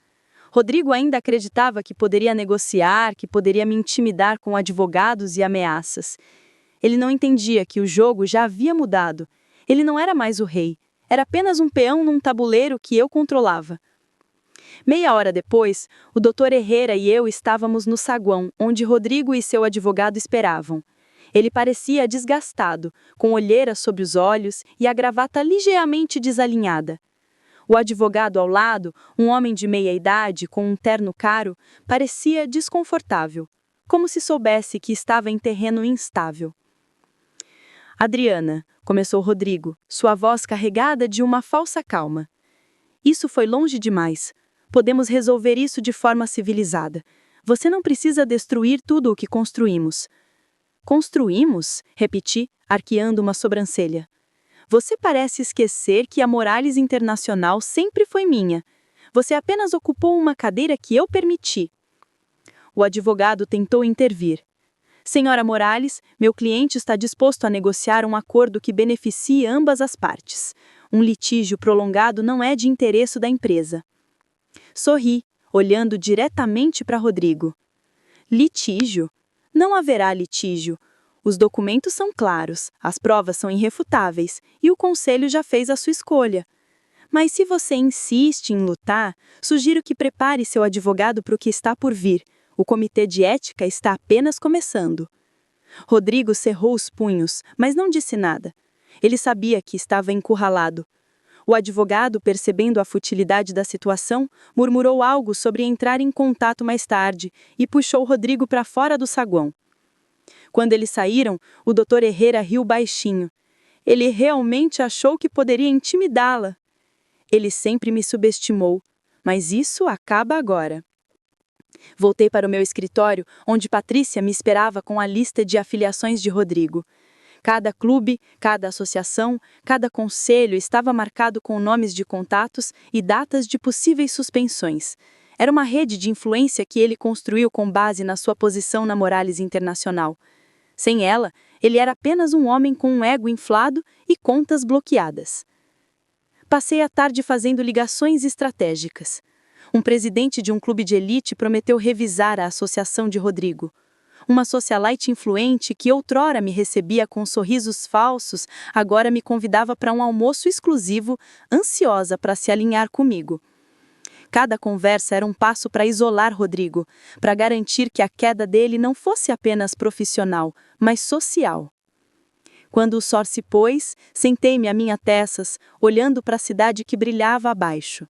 Rodrigo ainda acreditava que poderia negociar, que poderia me intimidar com advogados e ameaças. Ele não entendia que o jogo já havia mudado. Ele não era mais o rei. Era apenas um peão num tabuleiro que eu controlava. Meia hora depois, o Dr. Herrera e eu estávamos no saguão, onde Rodrigo e seu advogado esperavam. Ele parecia desgastado, com olheiras sobre os olhos e a gravata ligeiramente desalinhada. O advogado ao lado, um homem de meia-idade com um terno caro, parecia desconfortável, como se soubesse que estava em terreno instável. Adriana, começou Rodrigo, sua voz carregada de uma falsa calma. Isso foi longe demais. Podemos resolver isso de forma civilizada. Você não precisa destruir tudo o que construímos. Construímos? Repeti, arqueando uma sobrancelha. Você parece esquecer que a Morales Internacional sempre foi minha. Você apenas ocupou uma cadeira que eu permiti. O advogado tentou intervir. Senhora Morales, meu cliente está disposto a negociar um acordo que beneficie ambas as partes. Um litígio prolongado não é de interesse da empresa. Sorri, olhando diretamente para Rodrigo. Litígio? Não haverá litígio. Os documentos são claros, as provas são irrefutáveis e o conselho já fez a sua escolha. Mas se você insiste em lutar, sugiro que prepare seu advogado para o que está por vir. O comitê de ética está apenas começando. Rodrigo cerrou os punhos, mas não disse nada. Ele sabia que estava encurralado. O advogado, percebendo a futilidade da situação, murmurou algo sobre entrar em contato mais tarde e puxou Rodrigo para fora do saguão. Quando eles saíram, o Dr. Herrera riu baixinho. Ele realmente achou que poderia intimidá-la. Ele sempre me subestimou, mas isso acaba agora. Voltei para o meu escritório, onde Patrícia me esperava com a lista de afiliações de Rodrigo. Cada clube, cada associação, cada conselho estava marcado com nomes de contatos e datas de possíveis suspensões. Era uma rede de influência que ele construiu com base na sua posição na Morales Internacional. Sem ela, ele era apenas um homem com um ego inflado e contas bloqueadas. Passei a tarde fazendo ligações estratégicas. Um presidente de um clube de elite prometeu revisar a associação de Rodrigo. Uma socialite influente que outrora me recebia com sorrisos falsos, agora me convidava para um almoço exclusivo, ansiosa para se alinhar comigo. Cada conversa era um passo para isolar Rodrigo, para garantir que a queda dele não fosse apenas profissional, mas social. Quando o sol se pôs, sentei-me a minha tessas, olhando para a cidade que brilhava abaixo.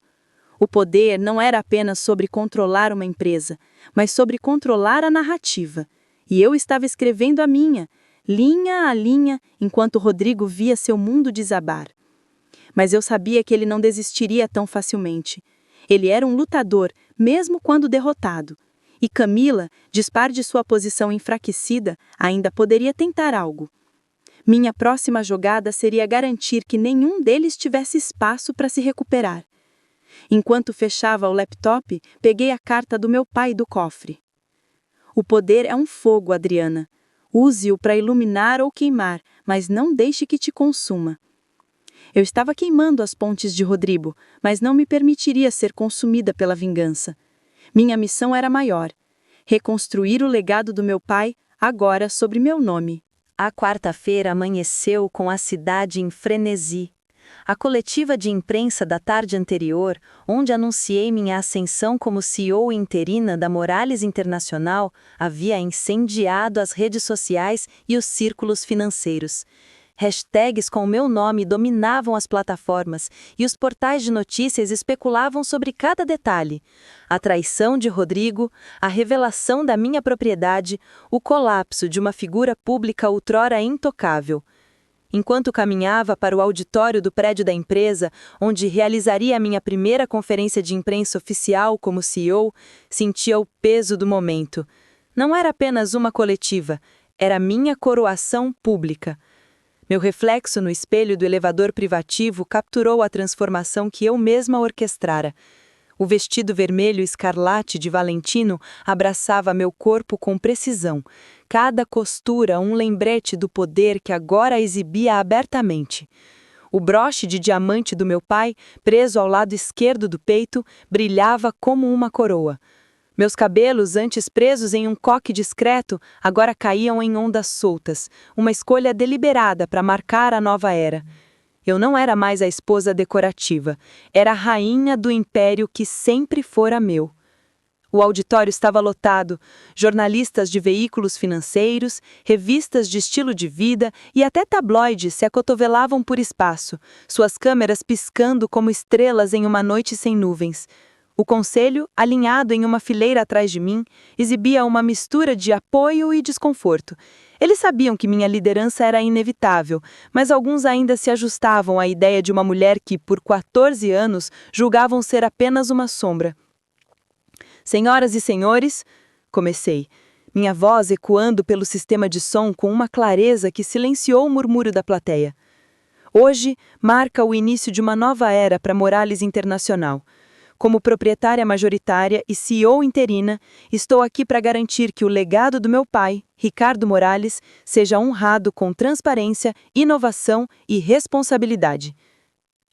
O poder não era apenas sobre controlar uma empresa, mas sobre controlar a narrativa. E eu estava escrevendo a minha, linha a linha, enquanto Rodrigo via seu mundo desabar. Mas eu sabia que ele não desistiria tão facilmente. Ele era um lutador, mesmo quando derrotado. E Camila, dispar de sua posição enfraquecida, ainda poderia tentar algo. Minha próxima jogada seria garantir que nenhum deles tivesse espaço para se recuperar. Enquanto fechava o laptop, peguei a carta do meu pai do cofre. O poder é um fogo, Adriana. Use-o para iluminar ou queimar, mas não deixe que te consuma. Eu estava queimando as pontes de Rodrigo, mas não me permitiria ser consumida pela vingança. Minha missão era maior: reconstruir o legado do meu pai, agora sobre meu nome. A quarta-feira amanheceu com a cidade em frenesi. A coletiva de imprensa da tarde anterior, onde anunciei minha ascensão como CEO interina da Morales Internacional, havia incendiado as redes sociais e os círculos financeiros. Hashtags com o meu nome dominavam as plataformas e os portais de notícias especulavam sobre cada detalhe. A traição de Rodrigo, a revelação da minha propriedade, o colapso de uma figura pública outrora intocável. Enquanto caminhava para o auditório do prédio da empresa, onde realizaria a minha primeira conferência de imprensa oficial como CEO, sentia o peso do momento. Não era apenas uma coletiva, era minha coroação pública. Meu reflexo no espelho do elevador privativo capturou a transformação que eu mesma orquestrara. O vestido vermelho escarlate de Valentino abraçava meu corpo com precisão. Cada costura um lembrete do poder que agora exibia abertamente. O broche de diamante do meu pai, preso ao lado esquerdo do peito, brilhava como uma coroa. Meus cabelos, antes presos em um coque discreto, agora caíam em ondas soltas, uma escolha deliberada para marcar a nova era. Eu não era mais a esposa decorativa, era a rainha do império que sempre fora meu. O auditório estava lotado, jornalistas de veículos financeiros, revistas de estilo de vida e até tabloides se acotovelavam por espaço, suas câmeras piscando como estrelas em uma noite sem nuvens. O conselho, alinhado em uma fileira atrás de mim, exibia uma mistura de apoio e desconforto. Eles sabiam que minha liderança era inevitável, mas alguns ainda se ajustavam à ideia de uma mulher que, por 14 anos, julgavam ser apenas uma sombra. Senhoras e senhores, comecei. minha voz ecoando pelo sistema de som com uma clareza que silenciou o murmúrio da plateia. Hoje marca o início de uma nova era para Morales Internacional. Como proprietária majoritária e CEO interina, estou aqui para garantir que o legado do meu pai, Ricardo Morales, seja honrado com transparência, inovação e responsabilidade.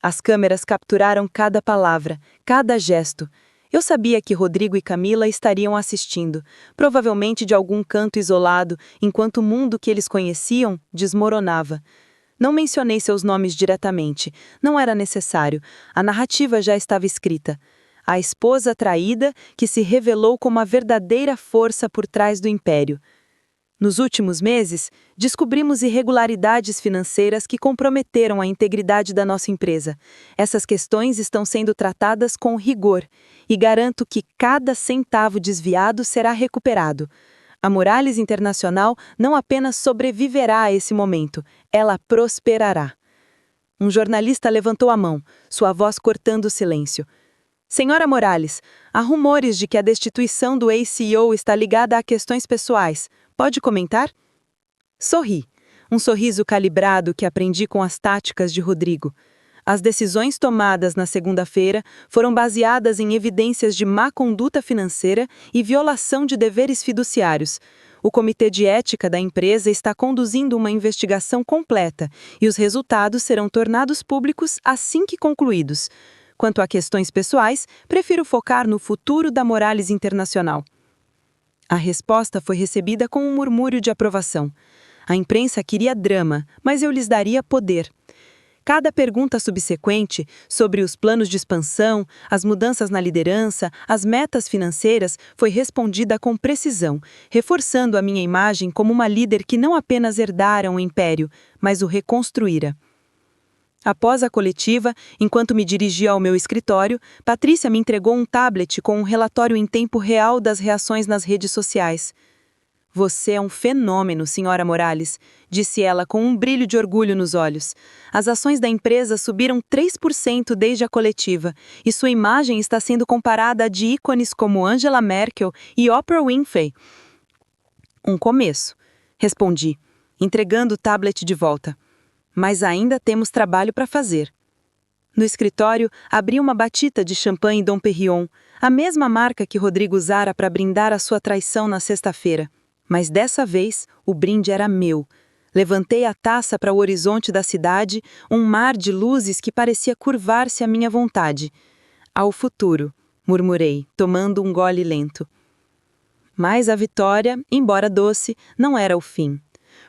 As câmeras capturaram cada palavra, cada gesto. Eu sabia que Rodrigo e Camila estariam assistindo, provavelmente de algum canto isolado, enquanto o mundo que eles conheciam desmoronava. Não mencionei seus nomes diretamente, não era necessário, a narrativa já estava escrita. A esposa traída que se revelou como a verdadeira força por trás do império. Nos últimos meses, descobrimos irregularidades financeiras que comprometeram a integridade da nossa empresa. Essas questões estão sendo tratadas com rigor e garanto que cada centavo desviado será recuperado. A Morales Internacional não apenas sobreviverá a esse momento, ela prosperará. Um jornalista levantou a mão, sua voz cortando o silêncio. Senhora Morales, há rumores de que a destituição do ex-CEO está ligada a questões pessoais. Pode comentar? Sorri. Um sorriso calibrado que aprendi com as táticas de Rodrigo. As decisões tomadas na segunda-feira foram baseadas em evidências de má conduta financeira e violação de deveres fiduciários. O Comitê de Ética da empresa está conduzindo uma investigação completa e os resultados serão tornados públicos assim que concluídos. Quanto a questões pessoais, prefiro focar no futuro da Morales Internacional. A resposta foi recebida com um murmúrio de aprovação. A imprensa queria drama, mas eu lhes daria poder. Cada pergunta subsequente sobre os planos de expansão, as mudanças na liderança, as metas financeiras foi respondida com precisão, reforçando a minha imagem como uma líder que não apenas herdara um império, mas o reconstruíra. Após a coletiva, enquanto me dirigia ao meu escritório, Patrícia me entregou um tablet com um relatório em tempo real das reações nas redes sociais. Você é um fenômeno, senhora Morales, disse ela com um brilho de orgulho nos olhos. As ações da empresa subiram 3% desde a coletiva, e sua imagem está sendo comparada a de ícones como Angela Merkel e Oprah Winfrey. Um começo, respondi, entregando o tablet de volta. Mas ainda temos trabalho para fazer. No escritório, abri uma batita de champanhe Dom Perignon, a mesma marca que Rodrigo usara para brindar a sua traição na sexta-feira. Mas dessa vez, o brinde era meu. Levantei a taça para o horizonte da cidade, um mar de luzes que parecia curvar-se à minha vontade. Ao futuro, murmurei, tomando um gole lento. Mas a vitória, embora doce, não era o fim.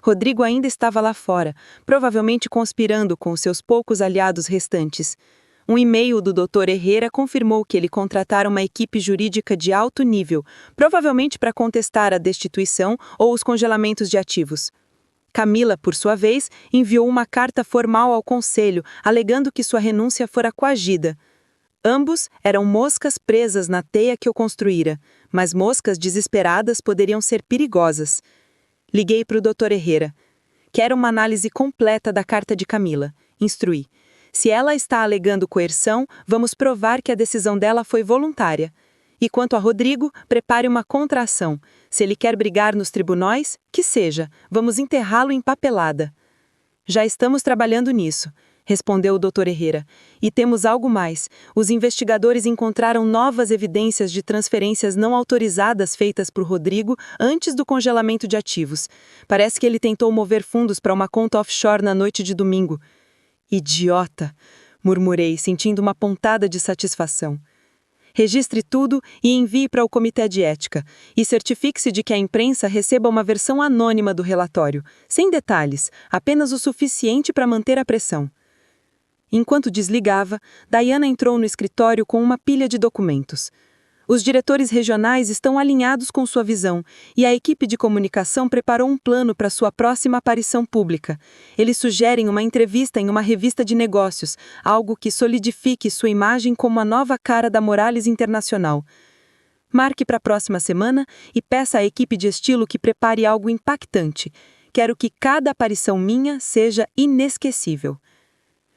Rodrigo ainda estava lá fora, provavelmente conspirando com seus poucos aliados restantes. Um e-mail do Dr. Herrera confirmou que ele contratara uma equipe jurídica de alto nível, provavelmente para contestar a destituição ou os congelamentos de ativos. Camila, por sua vez, enviou uma carta formal ao conselho, alegando que sua renúncia fora coagida. Ambos eram moscas presas na teia que eu construíra, mas moscas desesperadas poderiam ser perigosas. Liguei para o Dr. Herrera. Quero uma análise completa da carta de Camila. Instruí. Se ela está alegando coerção, vamos provar que a decisão dela foi voluntária. E quanto a Rodrigo, prepare uma contra-ação. Se ele quer brigar nos tribunais, que seja. Vamos enterrá-lo em papelada. Já estamos trabalhando nisso, respondeu o Dr. Herrera. E temos algo mais. Os investigadores encontraram novas evidências de transferências não autorizadas feitas por Rodrigo antes do congelamento de ativos. Parece que ele tentou mover fundos para uma conta offshore na noite de domingo. Idiota! Murmurei, sentindo uma pontada de satisfação. Registre tudo e envie para o Comitê de Ética. E certifique-se de que a imprensa receba uma versão anônima do relatório, sem detalhes, apenas o suficiente para manter a pressão. Enquanto desligava, Diana entrou no escritório com uma pilha de documentos. Os diretores regionais estão alinhados com sua visão e a equipe de comunicação preparou um plano para sua próxima aparição pública. Eles sugerem uma entrevista em uma revista de negócios, algo que solidifique sua imagem como a nova cara da Morales Internacional. Marque para a próxima semana e peça à equipe de estilo que prepare algo impactante. Quero que cada aparição minha seja inesquecível.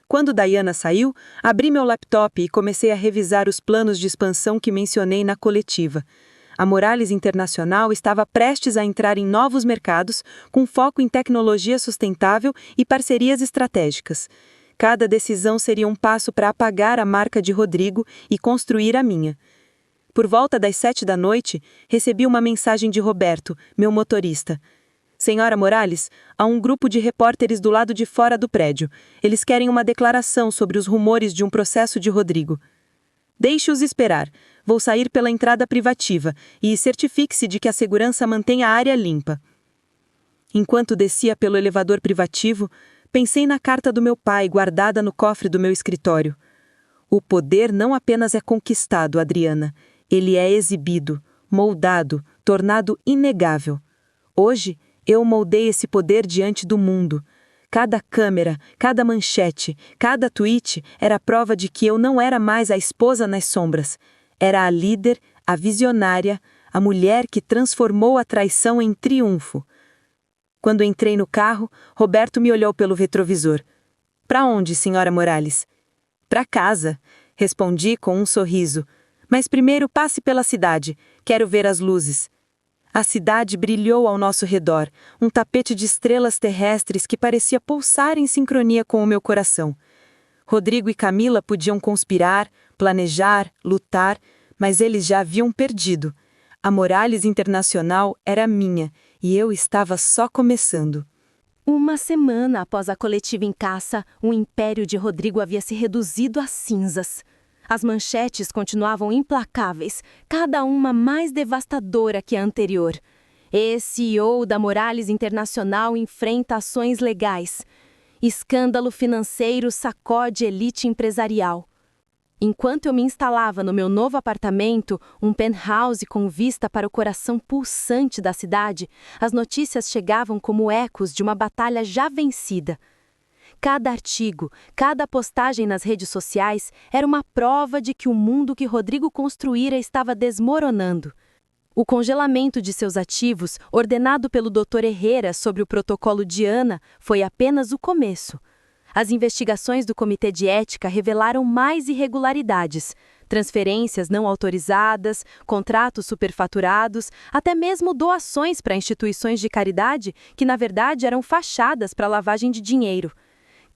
Quando Diana saiu, abri meu laptop e comecei a revisar os planos de expansão que mencionei na coletiva. A Morales Internacional estava prestes a entrar em novos mercados, com foco em tecnologia sustentável e parcerias estratégicas. Cada decisão seria um passo para apagar a marca de Rodrigo e construir a minha. Por volta das 7 da noite, recebi uma mensagem de Roberto, meu motorista. Senhora Morales, há um grupo de repórteres do lado de fora do prédio. Eles querem uma declaração sobre os rumores de um processo de Rodrigo. Deixe-os esperar. Vou sair pela entrada privativa e certifique-se de que a segurança mantém a área limpa. Enquanto descia pelo elevador privativo, pensei na carta do meu pai guardada no cofre do meu escritório. O poder não apenas é conquistado, Adriana. Ele é exibido, moldado, tornado inegável. Hoje, eu moldei esse poder diante do mundo. Cada câmera, cada manchete, cada tweet era prova de que eu não era mais a esposa nas sombras. Era a líder, a visionária, a mulher que transformou a traição em triunfo. Quando entrei no carro, Roberto me olhou pelo retrovisor. "Para onde, senhora Morales?" "Para casa", respondi com um sorriso. "Mas primeiro passe pela cidade. Quero ver as luzes." A cidade brilhou ao nosso redor, um tapete de estrelas terrestres que parecia pulsar em sincronia com o meu coração. Rodrigo e Camila podiam conspirar, planejar, lutar, mas eles já haviam perdido. A Morales Internacional era minha, e eu estava só começando. Uma semana após a coletiva em caça, o império de Rodrigo havia se reduzido a cinzas. As manchetes continuavam implacáveis, cada uma mais devastadora que a anterior. Ex-CEO da Morales Internacional enfrenta ações legais. Escândalo financeiro sacode elite empresarial. Enquanto eu me instalava no meu novo apartamento, um penthouse com vista para o coração pulsante da cidade, as notícias chegavam como ecos de uma batalha já vencida. Cada artigo, cada postagem nas redes sociais era uma prova de que o mundo que Rodrigo construíra estava desmoronando. O congelamento de seus ativos, ordenado pelo Dr. Herrera sobre o protocolo Diana, foi apenas o começo. As investigações do Comitê de Ética revelaram mais irregularidades, transferências não autorizadas, contratos superfaturados, até mesmo doações para instituições de caridade que, na verdade, eram fachadas para lavagem de dinheiro.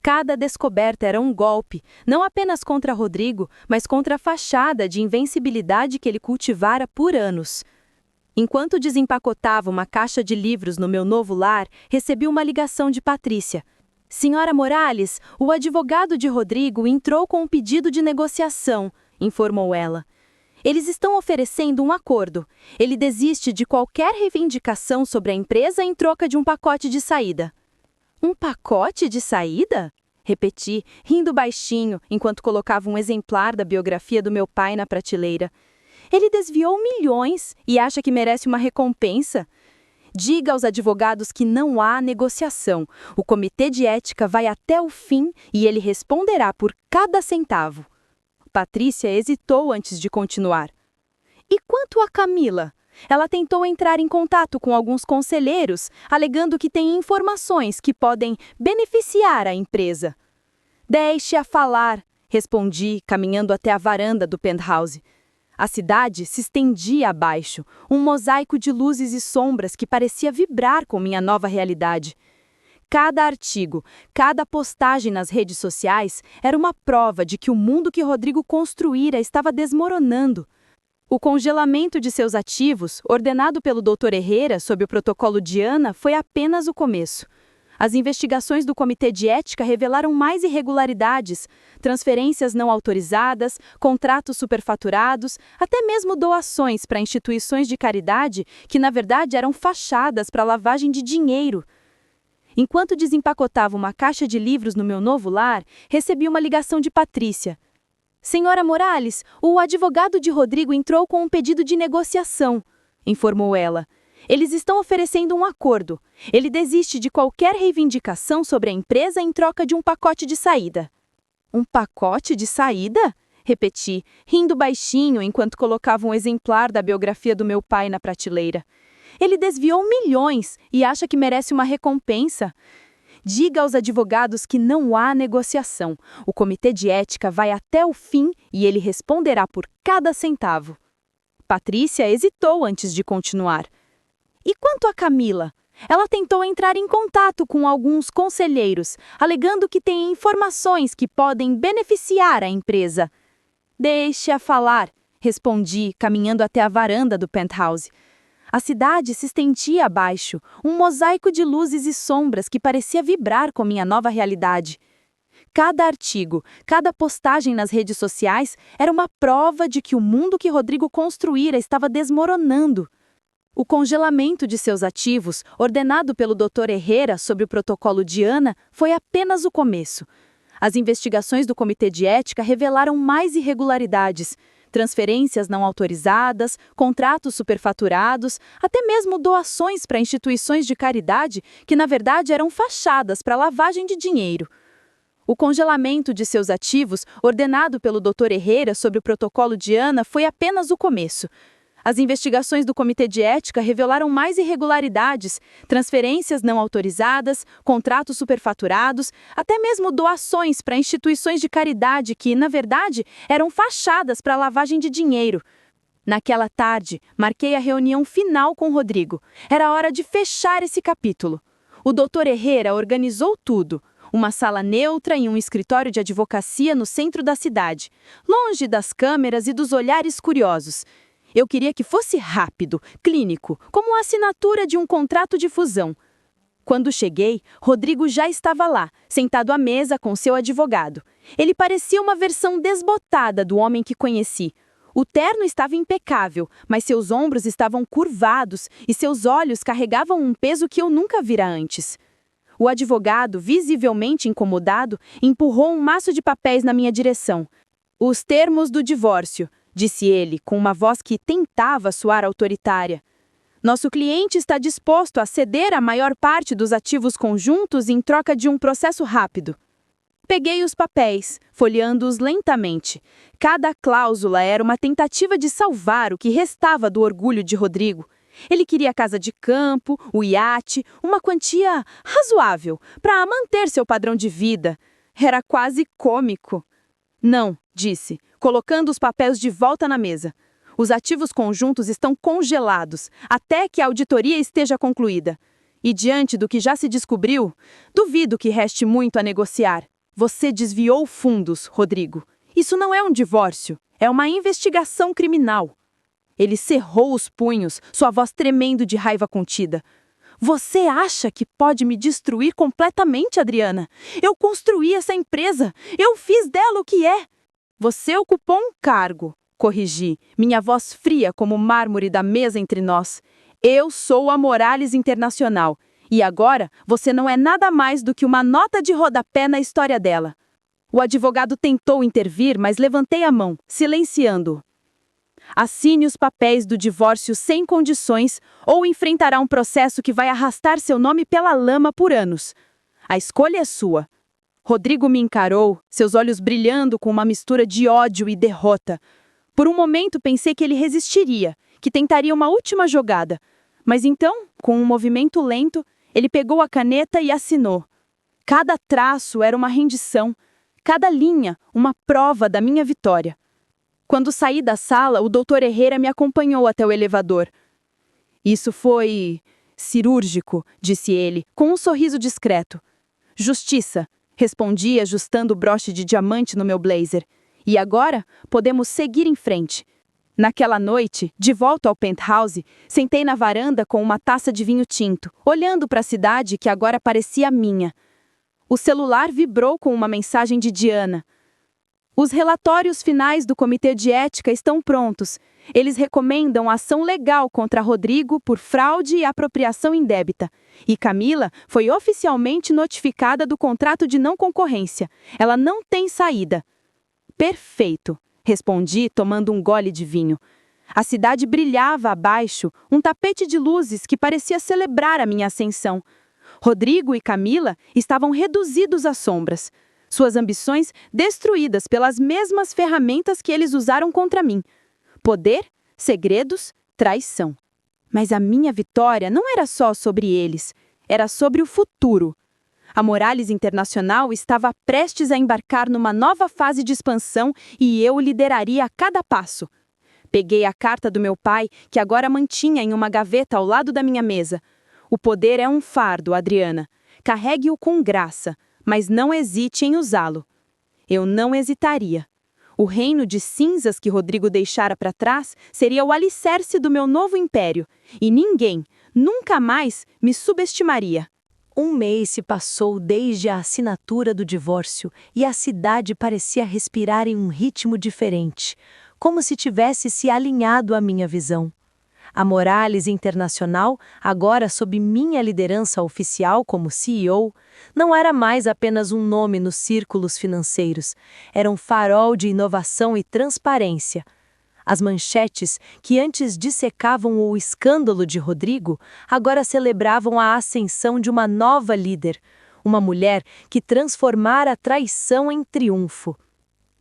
Cada descoberta era um golpe, não apenas contra Rodrigo, mas contra a fachada de invencibilidade que ele cultivara por anos. Enquanto desempacotava uma caixa de livros no meu novo lar, recebi uma ligação de Patrícia. "Senhora Morales, o advogado de Rodrigo entrou com um pedido de negociação", informou ela. "Eles estão oferecendo um acordo. Ele desiste de qualquer reivindicação sobre a empresa em troca de um pacote de saída." "Um pacote de saída?" repeti, rindo baixinho, enquanto colocava um exemplar da biografia do meu pai na prateleira. "Ele desviou milhões e acha que merece uma recompensa?" "Diga aos advogados que não há negociação. O Comitê de Ética vai até o fim e ele responderá por cada centavo." Patrícia hesitou antes de continuar. "E quanto a Camila? Ela tentou entrar em contato com alguns conselheiros, alegando que tem informações que podem beneficiar a empresa." "Deixe-a falar", respondi, caminhando até a varanda do penthouse. A cidade se estendia abaixo, um mosaico de luzes e sombras que parecia vibrar com minha nova realidade. Cada artigo, cada postagem nas redes sociais era uma prova de que o mundo que Rodrigo construíra estava desmoronando. O congelamento de seus ativos, ordenado pelo Dr. Herrera sob o protocolo Diana, foi apenas o começo. As investigações do Comitê de Ética revelaram mais irregularidades, transferências não autorizadas, contratos superfaturados, até mesmo doações para instituições de caridade que, na verdade, eram fachadas para lavagem de dinheiro. Enquanto desempacotava uma caixa de livros no meu novo lar, recebi uma ligação de Patrícia. "Senhora Morales, o advogado de Rodrigo entrou com um pedido de negociação", informou ela. "Eles estão oferecendo um acordo. Ele desiste de qualquer reivindicação sobre a empresa em troca de um pacote de saída." "Um pacote de saída?" repeti, rindo baixinho enquanto colocava um exemplar da biografia do meu pai na prateleira. "Ele desviou milhões e acha que merece uma recompensa." "Diga aos advogados que não há negociação. O Comitê de Ética vai até o fim e ele responderá por cada centavo." Patrícia hesitou antes de continuar. E quanto a Camila? Ela tentou entrar em contato com alguns conselheiros, alegando que tem informações que podem beneficiar a empresa. Deixe-a falar, respondi, caminhando até a varanda do penthouse. A cidade se estendia abaixo, um mosaico de luzes e sombras que parecia vibrar com minha nova realidade. Cada artigo, cada postagem nas redes sociais era uma prova de que o mundo que Rodrigo construíra estava desmoronando. O congelamento de seus ativos, ordenado pelo Dr. Herrera sob o protocolo Diana, foi apenas o começo. As investigações do Comitê de Ética revelaram mais irregularidades, transferências não autorizadas, contratos superfaturados, até mesmo doações para instituições de caridade que, na verdade, eram fachadas para lavagem de dinheiro. O congelamento de seus ativos, ordenado pelo Dr. Herrera sob o protocolo Diana, foi apenas o começo. As investigações do Comitê de Ética revelaram mais irregularidades, transferências não autorizadas, contratos superfaturados, até mesmo doações para instituições de caridade que, na verdade, eram fachadas para lavagem de dinheiro. Naquela tarde, marquei a reunião final com Rodrigo. Era hora de fechar esse capítulo. O Dr. Herrera organizou tudo. Uma sala neutra e um escritório de advocacia no centro da cidade, longe das câmeras e dos olhares curiosos. Eu queria que fosse rápido, clínico, como a assinatura de um contrato de fusão. Quando cheguei, Rodrigo já estava lá, sentado à mesa com seu advogado. Ele parecia uma versão desbotada do homem que conheci. O terno estava impecável, mas seus ombros estavam curvados e seus olhos carregavam um peso que eu nunca vira antes. O advogado, visivelmente incomodado, empurrou um maço de papéis na minha direção. Os termos do divórcio, disse ele, com uma voz que tentava soar autoritária. Nosso cliente está disposto a ceder a maior parte dos ativos conjuntos em troca de um processo rápido. Peguei os papéis, folheando-os lentamente. Cada cláusula era uma tentativa de salvar o que restava do orgulho de Rodrigo. Ele queria a casa de campo, o iate, uma quantia razoável para manter seu padrão de vida. Era quase cômico. Não, disse, colocando os papéis de volta na mesa. Os ativos conjuntos estão congelados, até que a auditoria esteja concluída. E diante do que já se descobriu, duvido que reste muito a negociar. Você desviou fundos, Rodrigo. Isso não é um divórcio, é uma investigação criminal. Ele cerrou os punhos, sua voz tremendo de raiva contida. Você acha que pode me destruir completamente, Adriana? Eu construí essa empresa. Eu fiz dela o que é. Você ocupou um cargo, corrigi, minha voz fria como o mármore da mesa entre nós. Eu sou a Morales Internacional. E agora você não é nada mais do que uma nota de rodapé na história dela. O advogado tentou intervir, mas levantei a mão, silenciando-o. Assine os papéis do divórcio sem condições ou enfrentará um processo que vai arrastar seu nome pela lama por anos. A escolha é sua. Rodrigo me encarou, seus olhos brilhando com uma mistura de ódio e derrota. Por um momento pensei que ele resistiria, que tentaria uma última jogada. Mas então, com um movimento lento, ele pegou a caneta e assinou. Cada traço era uma rendição, cada linha uma prova da minha vitória. Quando saí da sala, o Dr. Herrera me acompanhou até o elevador. Isso foi cirúrgico, disse ele, com um sorriso discreto. Justiça, respondi ajustando o broche de diamante no meu blazer. E agora, podemos seguir em frente. Naquela noite, de volta ao penthouse, sentei na varanda com uma taça de vinho tinto, olhando para a cidade que agora parecia minha. O celular vibrou com uma mensagem de Diana. Os relatórios finais do Comitê de Ética estão prontos. Eles recomendam ação legal contra Rodrigo por fraude e apropriação indébita. E Camila foi oficialmente notificada do contrato de não concorrência. Ela não tem saída. Perfeito, respondi, tomando um gole de vinho. A cidade brilhava abaixo, um tapete de luzes que parecia celebrar a minha ascensão. Rodrigo e Camila estavam reduzidos às sombras. Suas ambições destruídas pelas mesmas ferramentas que eles usaram contra mim. Poder, segredos, traição. Mas a minha vitória não era só sobre eles, era sobre o futuro. A Morales Internacional estava prestes a embarcar numa nova fase de expansão e eu lideraria a cada passo. Peguei a carta do meu pai, que agora mantinha em uma gaveta ao lado da minha mesa. O poder é um fardo, Adriana. Carregue-o com graça, mas não hesite em usá-lo. Eu não hesitaria. O reino de cinzas que Rodrigo deixara para trás seria o alicerce do meu novo império, e ninguém, nunca mais, me subestimaria. Um mês se passou desde a assinatura do divórcio e a cidade parecia respirar em um ritmo diferente, como se tivesse se alinhado à minha visão. A Morales Internacional, agora sob minha liderança oficial como CEO, não era mais apenas um nome nos círculos financeiros, era um farol de inovação e transparência. As manchetes, que antes dissecavam o escândalo de Rodrigo, agora celebravam a ascensão de uma nova líder, uma mulher que transformara a traição em triunfo.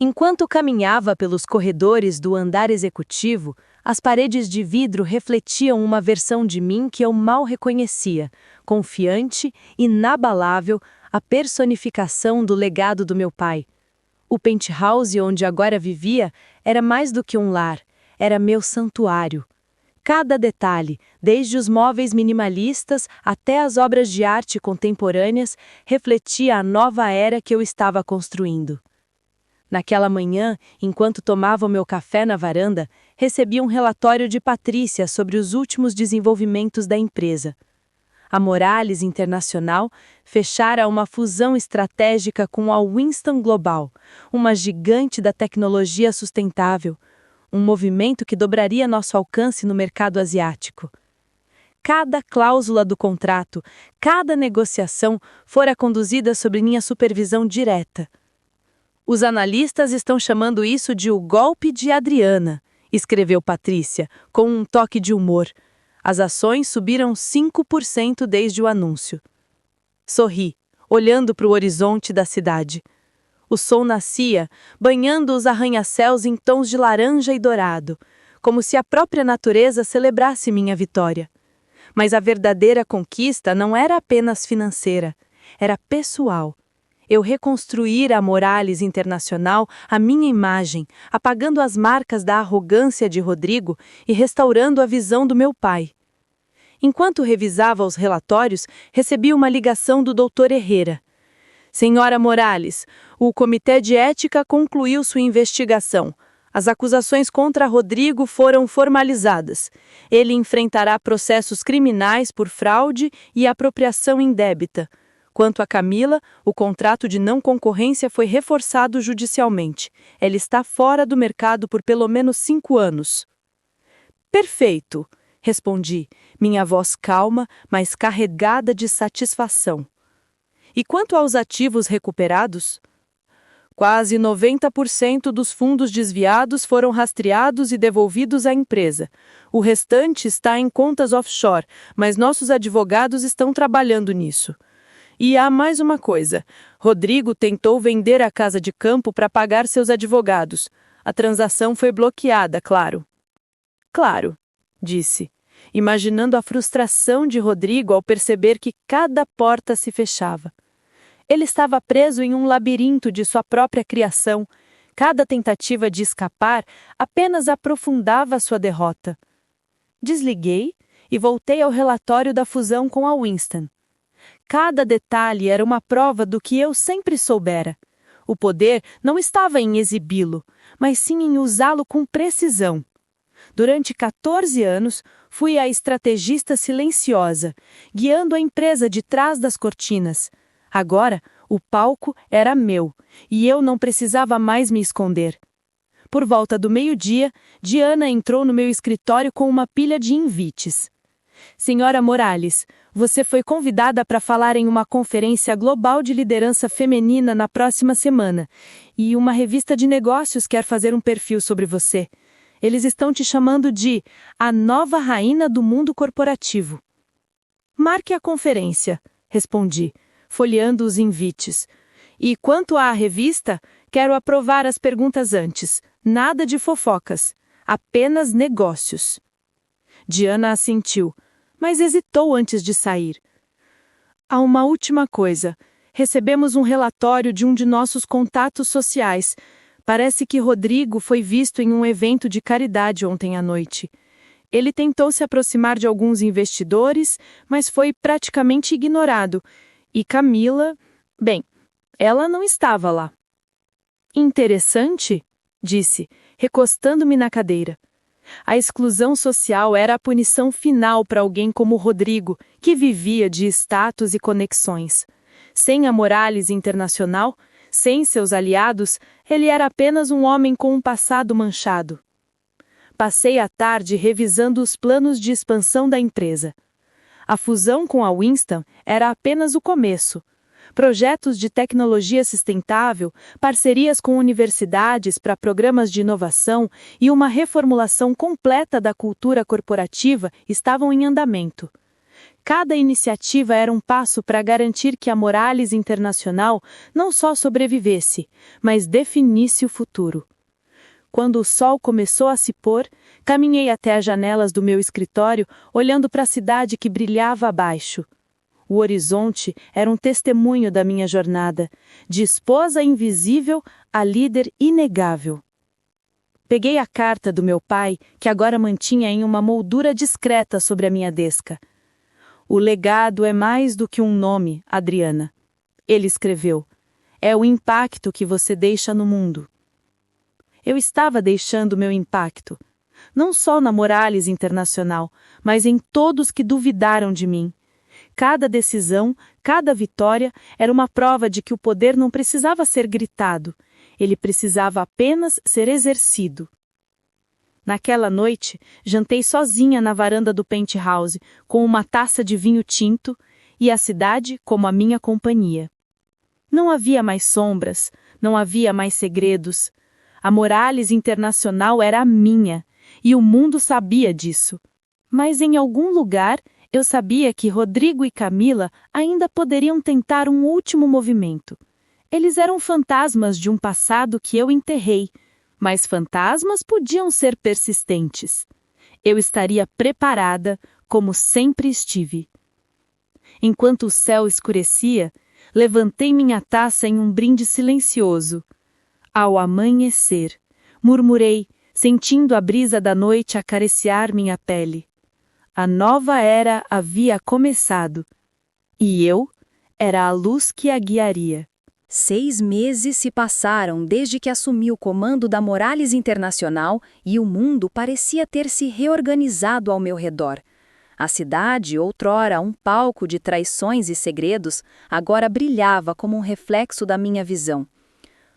Enquanto caminhava pelos corredores do andar executivo, as paredes de vidro refletiam uma versão de mim que eu mal reconhecia, confiante, inabalável, a personificação do legado do meu pai. O penthouse onde agora vivia era mais do que um lar, era meu santuário. Cada detalhe, desde os móveis minimalistas até as obras de arte contemporâneas, refletia a nova era que eu estava construindo. Naquela manhã, enquanto tomava o meu café na varanda, recebi um relatório de Patrícia sobre os últimos desenvolvimentos da empresa. A Morales Internacional fechara uma fusão estratégica com a Winston Global, uma gigante da tecnologia sustentável, um movimento que dobraria nosso alcance no mercado asiático. Cada cláusula do contrato, cada negociação fora conduzida sob minha supervisão direta. Os analistas estão chamando isso de o golpe de Adriana, escreveu Patrícia, com um toque de humor. As ações subiram 5% desde o anúncio. Sorri, olhando para o horizonte da cidade. O sol nascia, banhando os arranha-céus em tons de laranja e dourado, como se a própria natureza celebrasse minha vitória. Mas a verdadeira conquista não era apenas financeira, era pessoal. Eu reconstruíra a Morales Internacional à minha imagem, apagando as marcas da arrogância de Rodrigo e restaurando a visão do meu pai. Enquanto revisava os relatórios, recebi uma ligação do Dr. Herrera. Senhora Morales, o Comitê de Ética concluiu sua investigação. As acusações contra Rodrigo foram formalizadas. Ele enfrentará processos criminais por fraude e apropriação indébita. Quanto a Camila, o contrato de não concorrência foi reforçado judicialmente. Ela está fora do mercado por pelo menos 5 anos. Perfeito, respondi, minha voz calma, mas carregada de satisfação. E quanto aos ativos recuperados? Quase 90% dos fundos desviados foram rastreados e devolvidos à empresa. O restante está em contas offshore, mas nossos advogados estão trabalhando nisso. E há mais uma coisa. Rodrigo tentou vender a casa de campo para pagar seus advogados. A transação foi bloqueada, claro. Claro, disse, imaginando a frustração de Rodrigo ao perceber que cada porta se fechava. Ele estava preso em um labirinto de sua própria criação. Cada tentativa de escapar apenas aprofundava sua derrota. Desliguei e voltei ao relatório da fusão com a Winston. Cada detalhe era uma prova do que eu sempre soubera. O poder não estava em exibi-lo, mas sim em usá-lo com precisão. Durante 14 anos, fui a estrategista silenciosa, guiando a empresa de trás das cortinas. Agora, o palco era meu, e eu não precisava mais me esconder. Por volta do meio-dia, Diana entrou no meu escritório com uma pilha de invites. Senhora Morales, você foi convidada para falar em uma conferência global de liderança feminina na próxima semana, e uma revista de negócios quer fazer um perfil sobre você. Eles estão te chamando de a nova rainha do mundo corporativo. Marque a conferência, respondi, folheando os invites. E quanto à revista, quero aprovar as perguntas antes. Nada de fofocas, apenas negócios. Diana assentiu, mas hesitou antes de sair. Há uma última coisa. Recebemos um relatório de um de nossos contatos sociais. Parece que Rodrigo foi visto em um evento de caridade ontem à noite. Ele tentou se aproximar de alguns investidores, mas foi praticamente ignorado. E Camila, bem, ela não estava lá. Interessante, disse, recostando-me na cadeira. A exclusão social era a punição final para alguém como Rodrigo, que vivia de status e conexões. Sem a Morales Internacional, sem seus aliados, ele era apenas um homem com um passado manchado. Passei a tarde revisando os planos de expansão da empresa. A fusão com a Winston era apenas o começo. Projetos de tecnologia sustentável, parcerias com universidades para programas de inovação e uma reformulação completa da cultura corporativa estavam em andamento. Cada iniciativa era um passo para garantir que a Morales Internacional não só sobrevivesse, mas definisse o futuro. Quando o sol começou a se pôr, caminhei até as janelas do meu escritório, olhando para a cidade que brilhava abaixo. O horizonte era um testemunho da minha jornada, de esposa invisível a líder inegável. Peguei a carta do meu pai, que agora mantinha em uma moldura discreta sobre a minha desca. O legado é mais do que um nome, Adriana. Ele escreveu. É o impacto que você deixa no mundo. Eu estava deixando meu impacto, não só na Morales Internacional, mas em todos que duvidaram de mim. Cada decisão, cada vitória era uma prova de que o poder não precisava ser gritado, ele precisava apenas ser exercido. Naquela noite, jantei sozinha na varanda do penthouse, com uma taça de vinho tinto e a cidade como a minha companhia. Não havia mais sombras, não havia mais segredos. A Morales Internacional era a minha, e o mundo sabia disso. Mas em algum lugar, eu sabia que Rodrigo e Camila ainda poderiam tentar um último movimento. Eles eram fantasmas de um passado que eu enterrei, mas fantasmas podiam ser persistentes. Eu estaria preparada, como sempre estive. Enquanto o céu escurecia, levantei minha taça em um brinde silencioso. Ao amanhecer, murmurei, sentindo a brisa da noite acariciar minha pele. A nova era havia começado, e eu era a luz que a guiaria. 6 meses se passaram desde que assumi o comando da Morales Internacional e o mundo parecia ter se reorganizado ao meu redor. A cidade, outrora um palco de traições e segredos, agora brilhava como um reflexo da minha visão.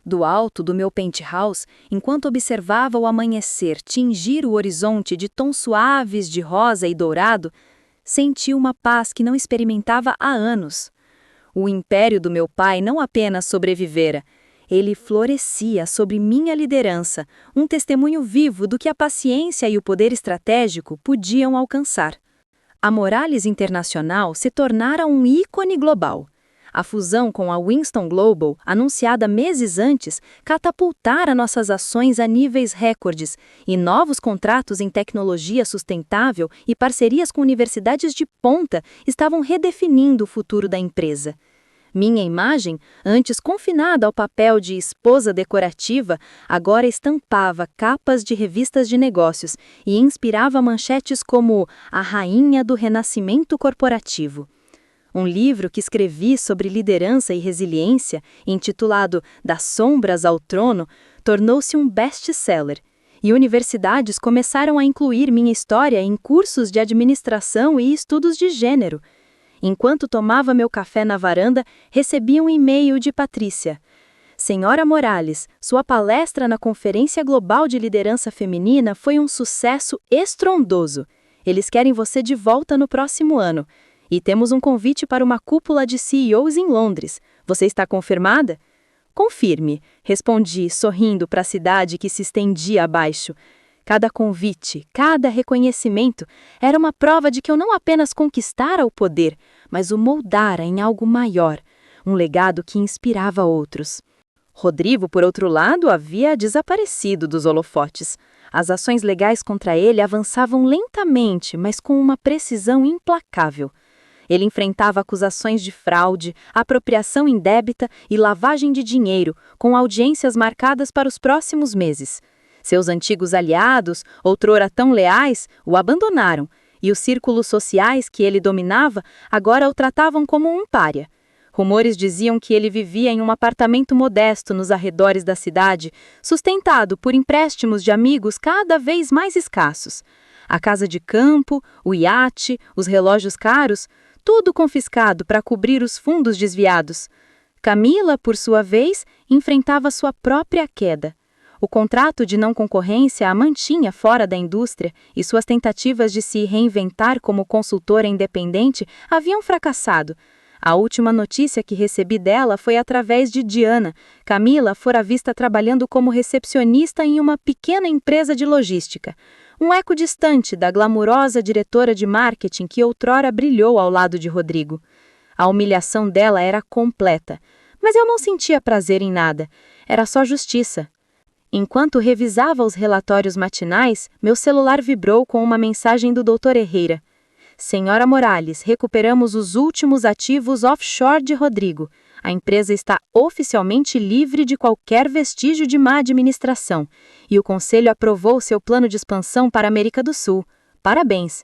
Do alto do meu penthouse, enquanto observava o amanhecer tingir o horizonte de tons suaves de rosa e dourado, senti uma paz que não experimentava há anos. O império do meu pai não apenas sobrevivera, ele florescia sob minha liderança, um testemunho vivo do que a paciência e o poder estratégico podiam alcançar. A Morales Internacional se tornara um ícone global. A fusão com a Winston Global, anunciada meses antes, catapultara nossas ações a níveis recordes e novos contratos em tecnologia sustentável e parcerias com universidades de ponta estavam redefinindo o futuro da empresa. Minha imagem, antes confinada ao papel de esposa decorativa, agora estampava capas de revistas de negócios e inspirava manchetes como A Rainha do Renascimento Corporativo. Um livro que escrevi sobre liderança e resiliência, intitulado Das Sombras ao Trono, tornou-se um best-seller, e universidades começaram a incluir minha história em cursos de administração e estudos de gênero. Enquanto tomava meu café na varanda, recebi um e-mail de Patrícia. Senhora Morales, sua palestra na Conferência Global de Liderança Feminina foi um sucesso estrondoso. Eles querem você de volta no próximo ano. E temos um convite para uma cúpula de CEOs em Londres. Você está confirmada? Confirme, respondi, sorrindo para a cidade que se estendia abaixo. Cada convite, cada reconhecimento era uma prova de que eu não apenas conquistara o poder, mas o moldara em algo maior, um legado que inspirava outros. Rodrigo, por outro lado, havia desaparecido dos holofotes. As ações legais contra ele avançavam lentamente, mas com uma precisão implacável. Ele enfrentava acusações de fraude, apropriação indébita e lavagem de dinheiro, com audiências marcadas para os próximos meses. Seus antigos aliados, outrora tão leais, o abandonaram, e os círculos sociais que ele dominava agora o tratavam como um pária. Rumores diziam que ele vivia em um apartamento modesto nos arredores da cidade, sustentado por empréstimos de amigos cada vez mais escassos. A casa de campo, o iate, os relógios caros, tudo confiscado para cobrir os fundos desviados. Camila, por sua vez, enfrentava sua própria queda. O contrato de não concorrência a mantinha fora da indústria e suas tentativas de se reinventar como consultora independente haviam fracassado. A última notícia que recebi dela foi através de Diana. Camila fora vista trabalhando como recepcionista em uma pequena empresa de logística. Um eco distante da glamurosa diretora de marketing que outrora brilhou ao lado de Rodrigo. A humilhação dela era completa, mas eu não sentia prazer em nada. Era só justiça. Enquanto revisava os relatórios matinais, meu celular vibrou com uma mensagem do Dr. Herrera. Senhora Morales, recuperamos os últimos ativos offshore de Rodrigo. A empresa está oficialmente livre de qualquer vestígio de má administração. E o Conselho aprovou seu plano de expansão para a América do Sul. Parabéns.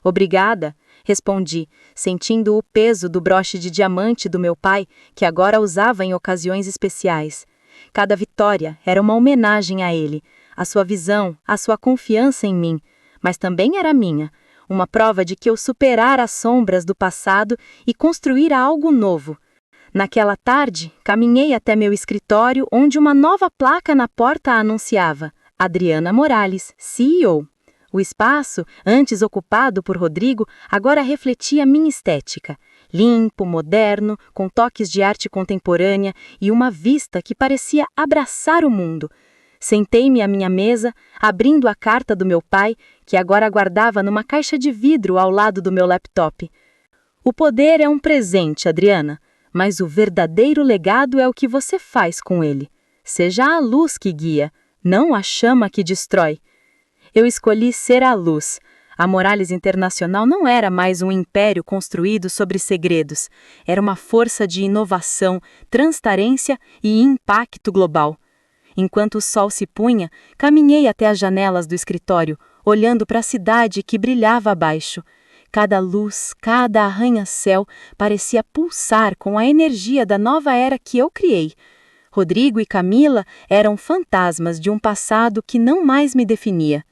Obrigada, respondi, sentindo o peso do broche de diamante do meu pai, que agora usava em ocasiões especiais. Cada vitória era uma homenagem a ele, a sua visão, a sua confiança em mim, mas também era minha. Uma prova de que eu superara as sombras do passado e construíra algo novo. Naquela tarde, caminhei até meu escritório onde uma nova placa na porta anunciava: Adriana Morales, CEO. O espaço, antes ocupado por Rodrigo, agora refletia minha estética. Limpo, moderno, com toques de arte contemporânea e uma vista que parecia abraçar o mundo. Sentei-me à minha mesa, abrindo a carta do meu pai, que agora aguardava numa caixa de vidro ao lado do meu laptop. O poder é um presente, Adriana, mas o verdadeiro legado é o que você faz com ele. Seja a luz que guia, não a chama que destrói. Eu escolhi ser a luz. A Morales Internacional não era mais um império construído sobre segredos. Era uma força de inovação, transparência e impacto global. Enquanto o sol se punha, caminhei até as janelas do escritório, olhando para a cidade que brilhava abaixo. Cada luz, cada arranha-céu parecia pulsar com a energia da nova era que eu criei. Rodrigo e Camila eram fantasmas de um passado que não mais me definia.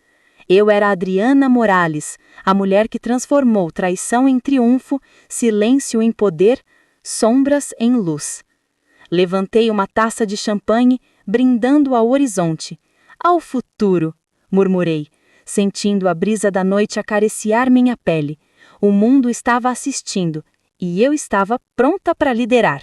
Eu era Adriana Morales, a mulher que transformou traição em triunfo, silêncio em poder, sombras em luz. Levantei uma taça de champanhe, brindando ao horizonte. Ao futuro, murmurei, sentindo a brisa da noite acariciar minha pele. O mundo estava assistindo, e eu estava pronta para liderar.